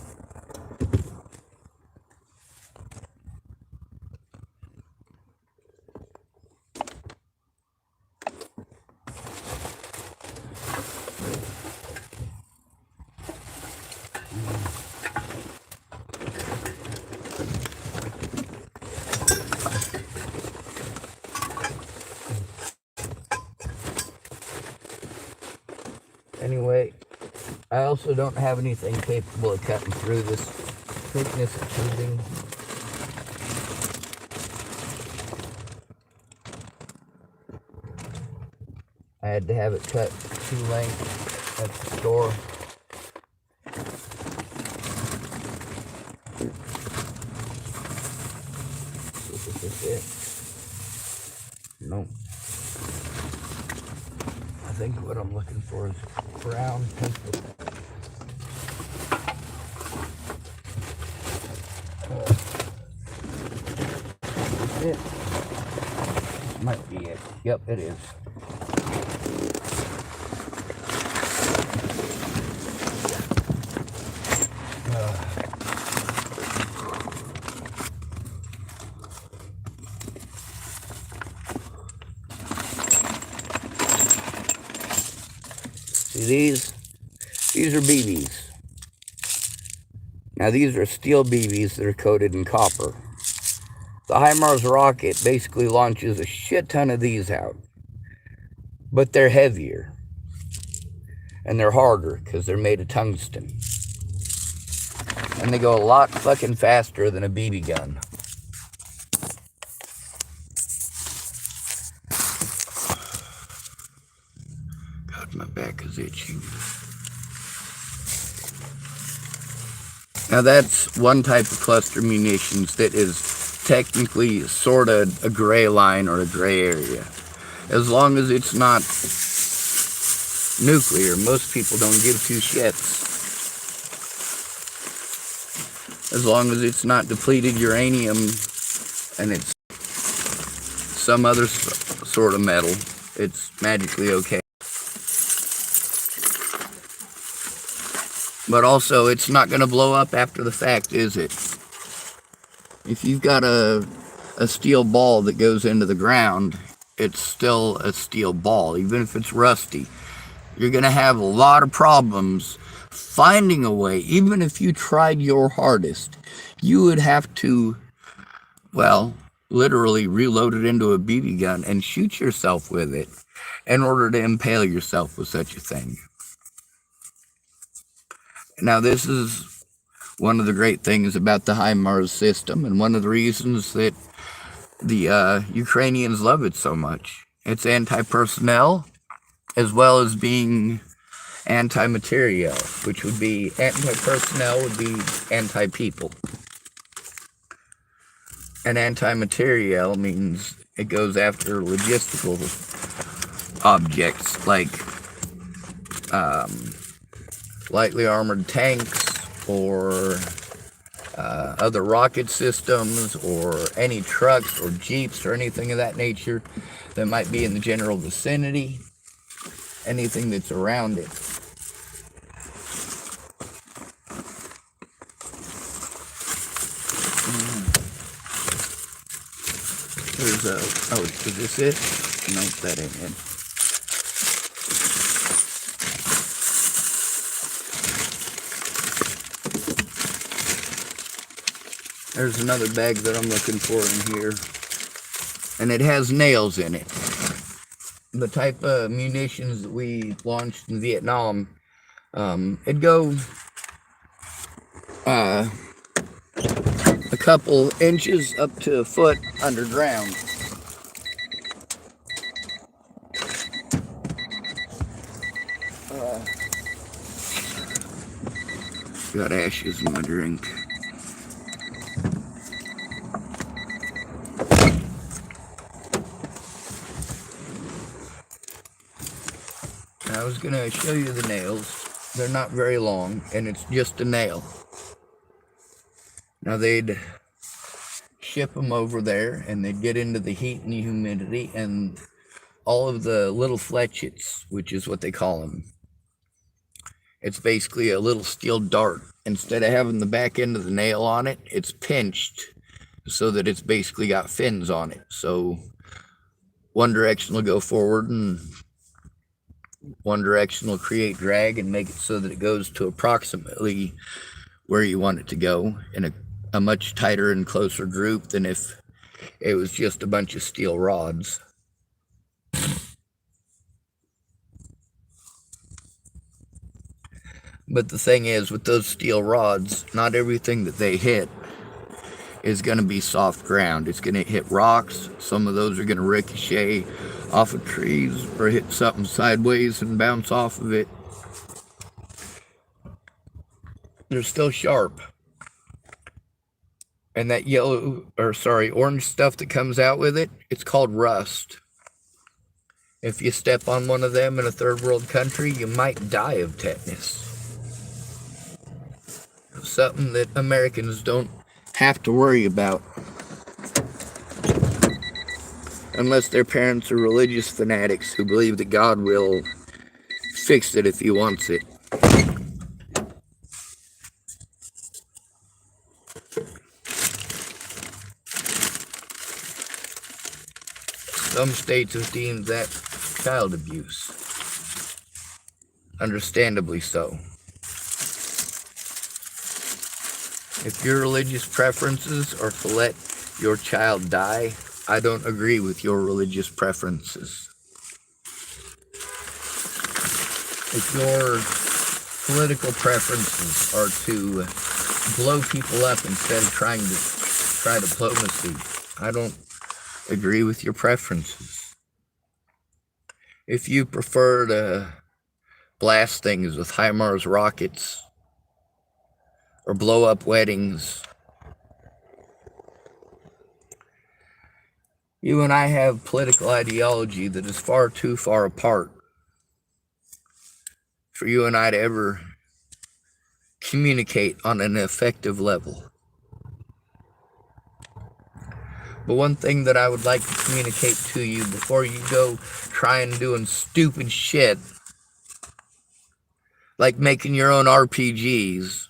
Anyway, I also don't have anything capable of cutting through this thickness of tubing. I had to have it cut 2 lengths at the store. Is this it? Nope. I think what I'm looking for is brown pencil. Is it? This might be it. Yep, it is. See, these are BBs. Now these are steel BBs that are coated in copper. The HIMARS rocket basically launches a shit ton of these out. But they're heavier. And they're harder because they're made of tungsten. And they go a lot fucking faster than a BB gun. God, my back is itching. Now that's one type of cluster munitions that is technically sort of a gray line or a gray area. As long as it's not nuclear, most people don't give 2 shits. As long as it's not depleted uranium and it's some other sort of metal, it's magically okay. But also, it's not going to blow up after the fact, is it? If you've got a steel ball that goes into the ground, it's still a steel ball, even if it's rusty. You're going to have a lot of problems finding a way. Even if you tried your hardest, you would have to, well, literally reload it into a BB gun and shoot yourself with it in order to impale yourself with such a thing. Now, this is one of the great things about the HIMARS system, and one of the reasons that the Ukrainians love it so much. It's anti-personnel, as well as being anti-materiel, which would be, anti-personnel would be anti-people. And anti-materiel means it goes after logistical objects like lightly armored tanks or other rocket systems or any trucks or jeeps or anything of that nature that might be in the general vicinity, anything that's around it. There's a, oh, is this it? No, that ain't it. There's another bag that I'm looking for in here, and it has nails in it. The type of munitions that we launched in Vietnam, it'd go a couple inches up to a foot underground. Got ashes in my drink. I was going to show you the nails. They're not very long, and it's just a nail. Now they'd ship them over there, and they'd get into the heat and the humidity, and all of the little fletchets, which is what they call them. It's basically a little steel dart. Instead of having the back end of the nail on it, it's pinched so that it's basically got fins on it. So one direction will go forward and one direction will create drag and make it so that it goes to approximately where you want it to go in a much tighter and closer group than if it was just a bunch of steel rods. But the thing is, with those steel rods, not everything that they hit is going to be soft ground. It's going to hit rocks. Some of those are going to ricochet off of trees or hit something sideways and bounce off of it. They're still sharp. And that orange stuff that comes out with it, it's called rust. If you step on one of them in a third world country, you might die of tetanus. Something that Americans don't have to worry about. Unless their parents are religious fanatics who believe that God will fix it if he wants it. Some states have deemed that child abuse. Understandably so. If your religious preferences are to let your child die, I don't agree with your religious preferences. If your political preferences are to blow people up instead of try diplomacy, I don't agree with your preferences. If you prefer to blast things with HIMARS rockets or blow up weddings, you and I have political ideology that is far too far apart for you and I to ever communicate on an effective level. But one thing that I would like to communicate to you before you go trying doing stupid shit, like making your own RPGs,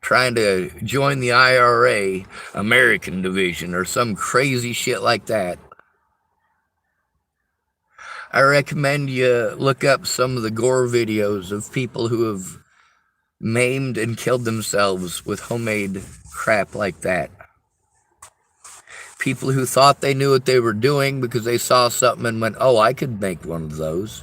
trying to join the IRA, American Division, or some crazy shit like that, I recommend you look up some of the gore videos of people who have maimed and killed themselves with homemade crap like that. People who thought they knew what they were doing because they saw something and went, oh, I could make one of those.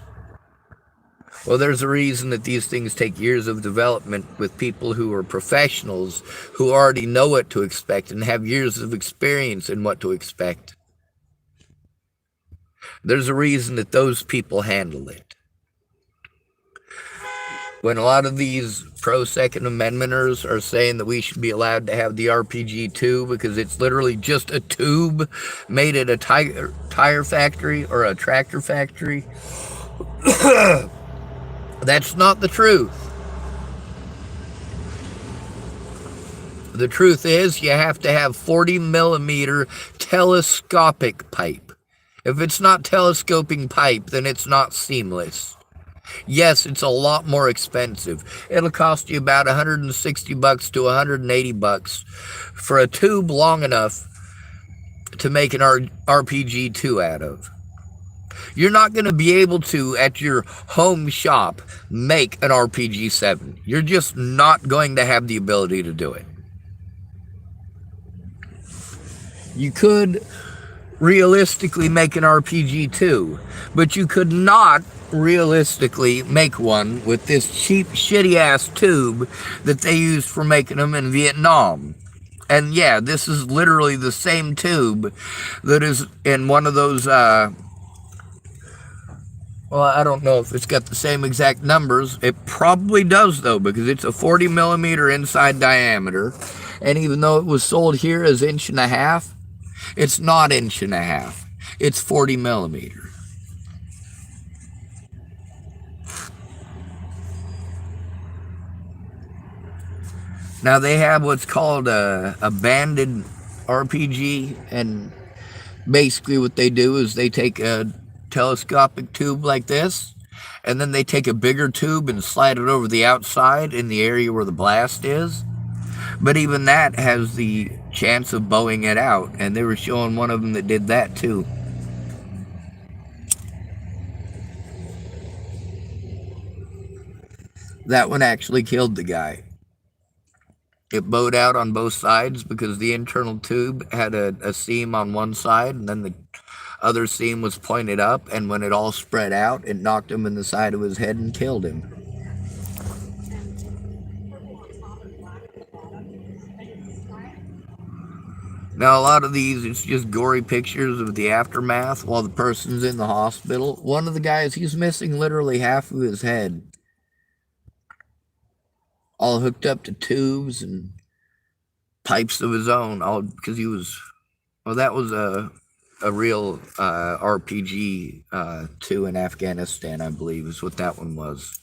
Well, there's a reason that these things take years of development with people who are professionals who already know what to expect and have years of experience in what to expect. There's a reason that those people handle it. When a lot of these pro-Second Amendmenters are saying that we should be allowed to have the RPG-2 because it's literally just a tube made at a tire factory or a tractor factory, that's not the truth. The truth is you have to have 40 millimeter telescopic pipe. If it's not telescoping pipe, then it's not seamless. Yes, it's a lot more expensive. It'll cost you about $160 to $180 for a tube long enough to make an RPG-2 out of. You're not going to be able to, at your home shop, make an RPG-7. You're just not going to have the ability to do it. You could realistically make an RPG-2, but you could not realistically make one with this cheap, shitty-ass tube that they used for making them in Vietnam. And yeah, this is literally the same tube that is in one of those, well, I don't know if it's got the same exact numbers. It probably does, though, because it's a 40 millimeter inside diameter. And even though it was sold here as 1.5 inches, it's not 1.5 inches. It's 40 millimeter. Now they have what's called a banded RPG, and basically what they do is they take a telescopic tube like this, and then they take a bigger tube and slide it over the outside in the area where the blast is. But even that has the chance of bowing it out, and they were showing one of them that did that too. That one actually killed the guy. It bowed out on both sides because the internal tube had a seam on one side, and then the other seam was pointed up, and when it all spread out, it knocked him in the side of his head and killed him. Now, a lot of these, it's just gory pictures of the aftermath while the person's in the hospital. One of the guys, he's missing literally half of his head, all hooked up to tubes and pipes of his own, all because he was, well, that was a real RPG-2 in Afghanistan, I believe, is what that one was.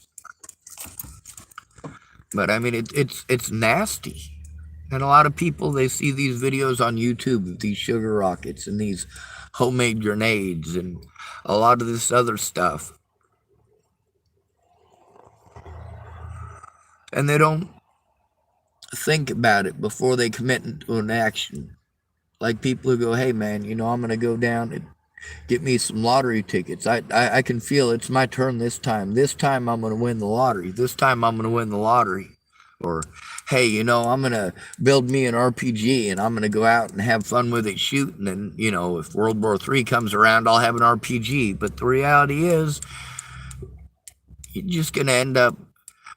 But I mean, it's nasty. And a lot of people, they see these videos on YouTube of these sugar rockets and these homemade grenades and a lot of this other stuff. And they don't think about it before they commit into an action. Like people who go, hey man, you know, I'm going to go down and get me some lottery tickets. I can feel it's my turn this time. This time I'm going to win the lottery. This time I'm going to win the lottery. Or, hey, you know, I'm going to build me an RPG and I'm going to go out and have fun with it shooting. And, you know, if World War III comes around, I'll have an RPG. But the reality is, you're just going to end up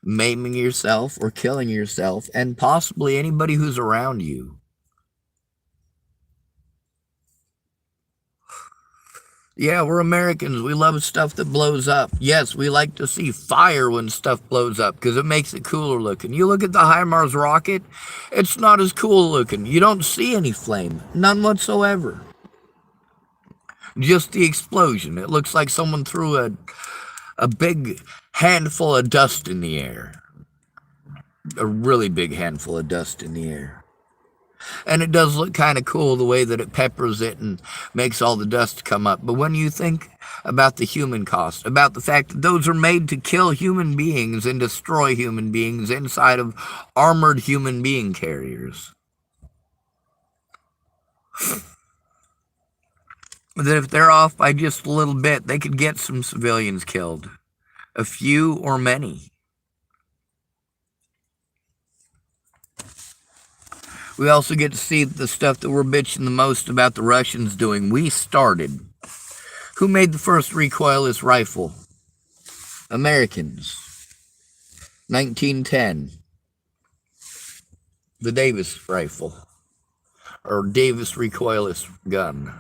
maiming yourself or killing yourself and possibly anybody who's around you. Yeah, we're Americans. We love stuff that blows up. Yes, we like to see fire when stuff blows up because it makes it cooler looking. You look at the HIMARS rocket, it's not as cool looking. You don't see any flame, none whatsoever. Just the explosion. It looks like someone threw a big handful of dust in the air. A really big handful of dust in the air. And it does look kind of cool the way that it peppers it and makes all the dust come up. But when you think about the human cost, about the fact that those are made to kill human beings and destroy human beings inside of armored human being carriers, that if they're off by just a little bit, they could get some civilians killed. A few or many. We also get to see the stuff that we're bitching the most about the Russians doing. We started. Who made the first recoilless rifle? Americans. 1910. The Davis rifle. Or Davis recoilless gun.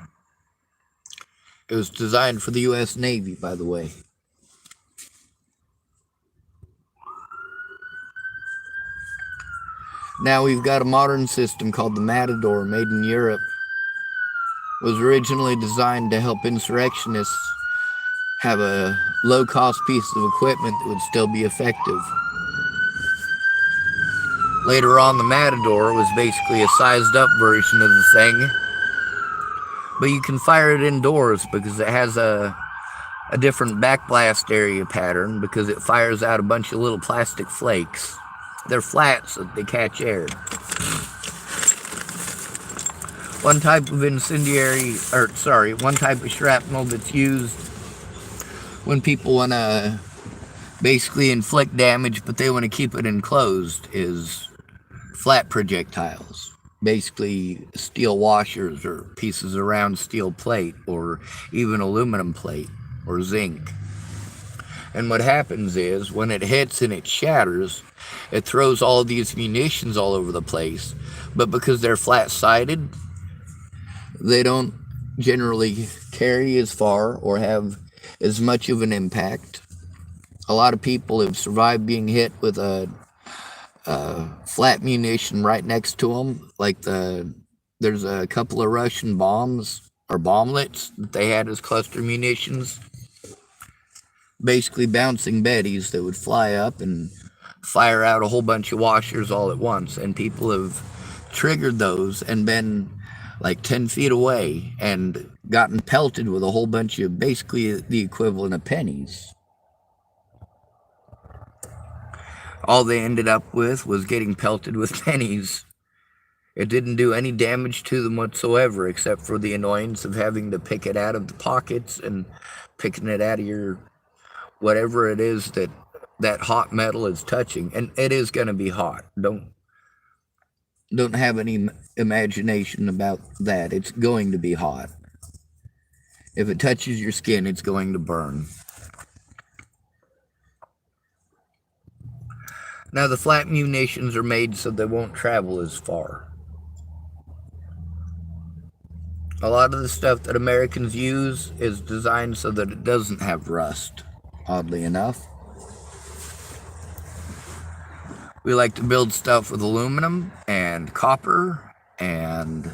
It was designed for the U.S. Navy, by the way. Now we've got a modern system called the Matador, made in Europe. Was originally designed to help insurrectionists have a low-cost piece of equipment that would still be effective. Later on, the Matador was basically a sized-up version of the thing, but you can fire it indoors because it has a different backblast area pattern because it fires out a bunch of little plastic flakes. They're flat, so they catch air. One type of one type of shrapnel that's used when people want to basically inflict damage, but they want to keep it enclosed, is flat projectiles. Basically, steel washers or pieces of round steel plate or even aluminum plate or zinc. And what happens is, when it hits and it shatters, it throws all these munitions all over the place. But because they're flat-sided, they don't generally carry as far or have as much of an impact. A lot of people have survived being hit with a flat munition right next to them. Like there's a couple of Russian bombs or bomblets that they had as cluster munitions. Basically bouncing Bettys that would fly up and fire out a whole bunch of washers all at once. And people have triggered those and been like 10 feet away and gotten pelted with a whole bunch of basically the equivalent of pennies. All they ended up with was getting pelted with pennies. It didn't do any damage to them whatsoever, except for the annoyance of having to pick it out of the pockets and picking it out of your whatever it is that hot metal is touching. And it is going to be hot. Don't have any imagination about that. It's going to be hot. If it touches your skin, it's going to burn. Now, the flat munitions are made so they won't travel as far. A lot of the stuff that Americans use is designed so that it doesn't have rust, oddly enough. We like to build stuff with aluminum and copper and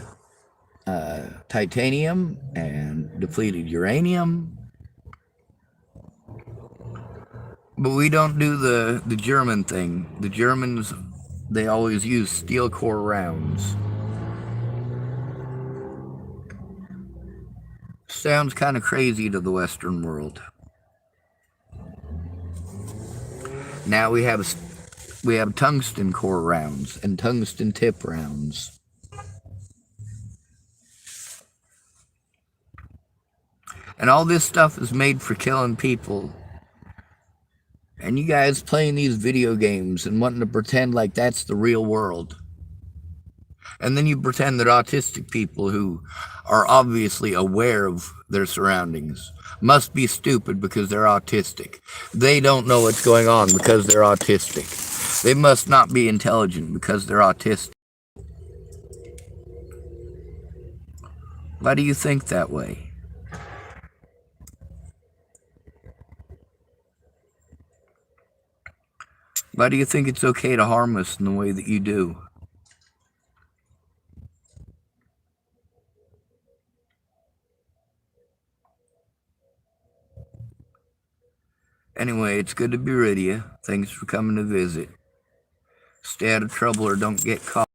titanium and depleted uranium. But we don't do the German thing. The Germans, they always use steel core rounds. Sounds kind of crazy to the Western world. Now we have tungsten core rounds and tungsten tip rounds. And all this stuff is made for killing people. And you guys playing these video games and wanting to pretend like that's the real world. And then you pretend that autistic people who are obviously aware of their surroundings must be stupid because they're autistic. They don't know what's going on because they're autistic. They must not be intelligent because they're autistic. Why do you think that way? Why do you think it's okay to harm us in the way that you do? Anyway, it's good to be rid of you. Thanks for coming to visit. Stay out of trouble or don't get caught.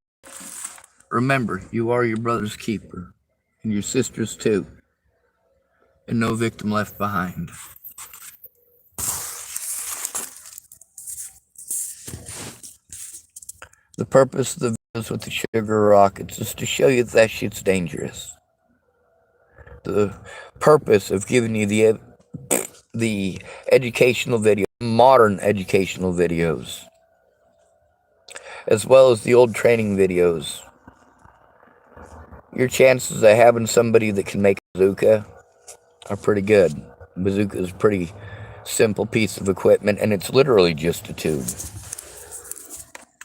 Remember, you are your brother's keeper, and your sister's too, and no victim left behind. The purpose of the videos with the sugar rockets is to show you that shit's dangerous. The purpose of giving you the educational video, modern educational videos, as well as the old training videos. Your chances of having somebody that can make a bazooka are pretty good. Bazooka is a pretty simple piece of equipment, and it's literally just a tube.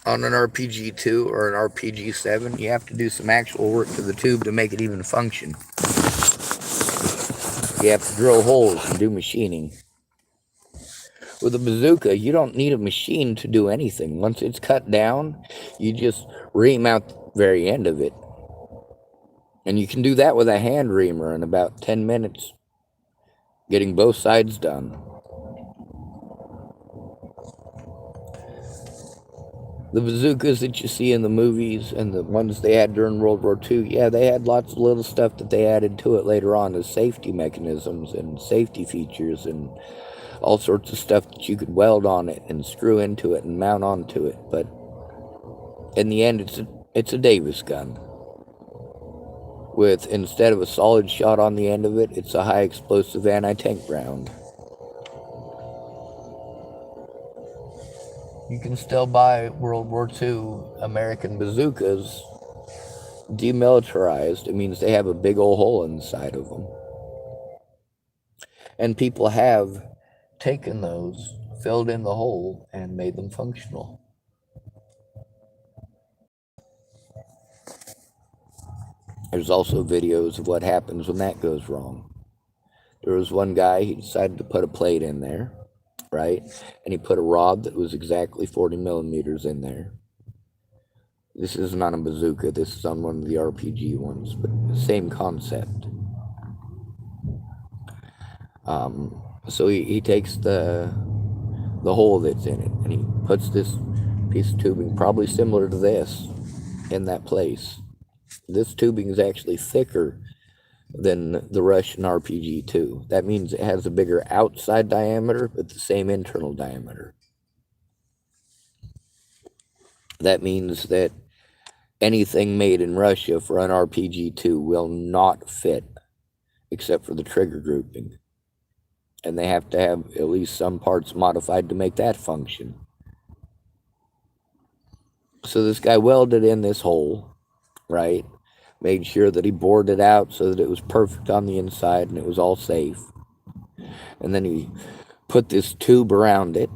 On an RPG-2 or an RPG-7, you have to do some actual work to the tube to make it even function. You have to drill holes and do machining. With a bazooka, you don't need a machine to do anything. Once it's cut down, you just ream out the very end of it. And you can do that with a hand reamer in about 10 minutes, getting both sides done. The bazookas that you see in the movies and the ones they had during World War II, yeah, they had lots of little stuff that they added to it later on as safety mechanisms and safety features and all sorts of stuff that you could weld on it and screw into it and mount onto it. But in the end, it's a Davis gun. With, instead of a solid shot on the end of it, it's a high explosive anti-tank round. You can still buy World War II American bazookas demilitarized. It means they have a big old hole inside of them. And people have taken those, filled in the hole, and made them functional. There's also videos of what happens when that goes wrong. There was one guy, he decided to put a plate in there, right? And he put a rod that was exactly 40 millimeters in there. This isn't on a bazooka, this is on one of the RPG ones, but the same concept. So he takes the hole that's in it, and he puts this piece of tubing, probably similar to this, in that place. This tubing is actually thicker than the Russian RPG-2. That means it has a bigger outside diameter, but the same internal diameter. That means that anything made in Russia for an RPG-2 will not fit, except for the trigger grouping. And they have to have at least some parts modified to make that function. So this guy welded in this hole, right? Made sure that he bored it out so that it was perfect on the inside and it was all safe. And then he put this tube around it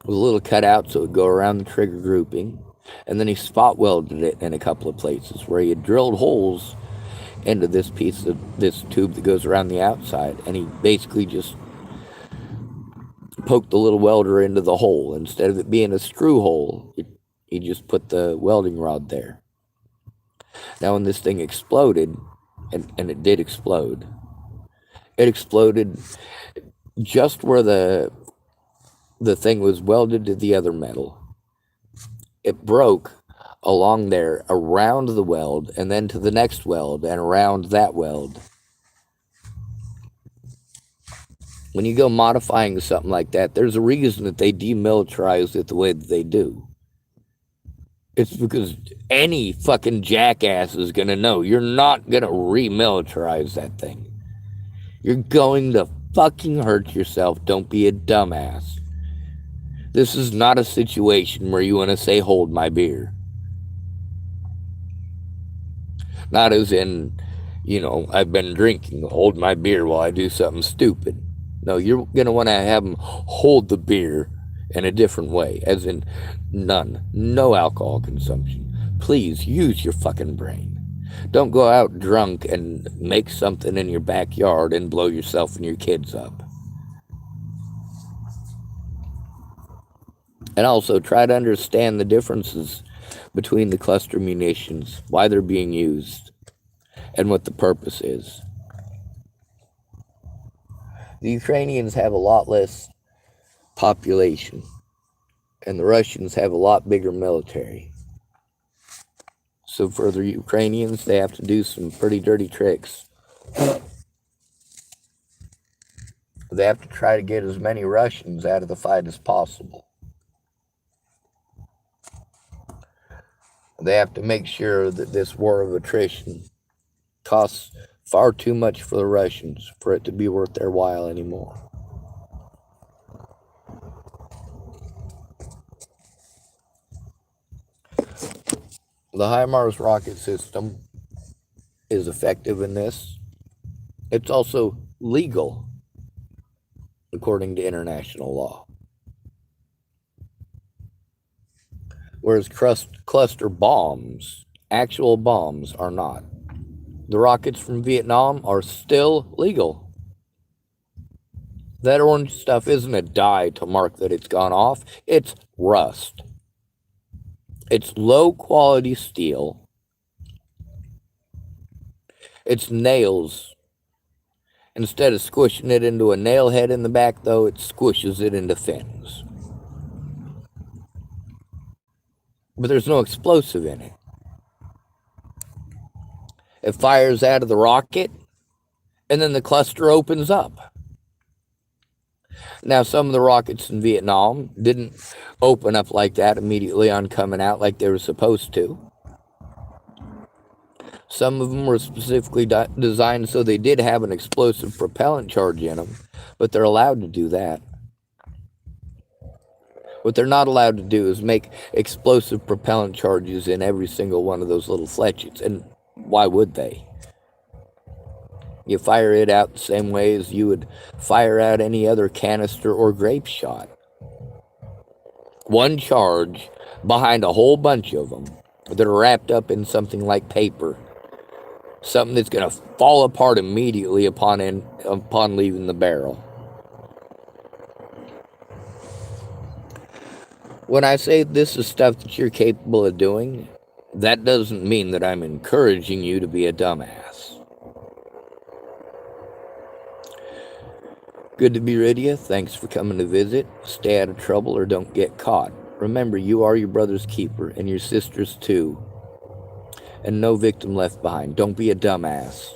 with a little cutout so it would go around the trigger grouping. And then he spot welded it in a couple of places where he had drilled holes into this piece of this tube that goes around the outside, and he basically just poked the little welder into the hole. Instead of it being a screw hole, he just put the welding rod there. Now when this thing exploded, and it did explode, it exploded just where the thing was welded to the other metal. It broke along there, around the weld, and then to the next weld, and around that weld. When you go modifying something like that, there's a reason that they demilitarized it the way that they do. It's because any fucking jackass is going to know you're not going to remilitarize that thing. You're going to fucking hurt yourself. Don't be a dumbass. This is not a situation where you want to say, hold my beer. Not as in, I've been drinking, hold my beer while I do something stupid. No, you're going to want to have them hold the beer in a different way, as in no alcohol consumption. Please use your fucking brain. Don't go out drunk and make something in your backyard and blow yourself and your kids up. And also try to understand the differences between the cluster munitions, why they're being used, and what the purpose is. The Ukrainians have a lot less population, and the Russians have a lot bigger military. So for the Ukrainians, they have to do some pretty dirty tricks. They have to try to get as many Russians out of the fight as possible. They have to make sure that this war of attrition costs far too much for the Russians for it to be worth their while anymore. The HIMARS rocket system is effective in this. It's also legal according to international law. Whereas cluster bombs, actual bombs, are not. The rockets from Vietnam are still legal. That orange stuff isn't a dye to mark that it's gone off. It's rust. It's low quality steel. It's nails. Instead of squishing it into a nail head in the back, though, it squishes it into fins. But there's no explosive in it. It fires out of the rocket, and then the cluster opens up. Now, some of the rockets in Vietnam didn't open up like that immediately on coming out like they were supposed to. Some of them were specifically designed so they did have an explosive propellant charge in them, but they're allowed to do that. What they're not allowed to do is make explosive propellant charges in every single one of those little fletchets, and why would they? You fire it out the same way as you would fire out any other canister or grape shot. One charge behind a whole bunch of them that are wrapped up in something like paper. Something that's going to fall apart immediately upon leaving the barrel. When I say this is stuff that you're capable of doing, that doesn't mean that I'm encouraging you to be a dumbass. Good to be rid of you. Thanks for coming to visit. Stay out of trouble or don't get caught. Remember, you are your brother's keeper and your sister's too. And no victim left behind. Don't be a dumbass.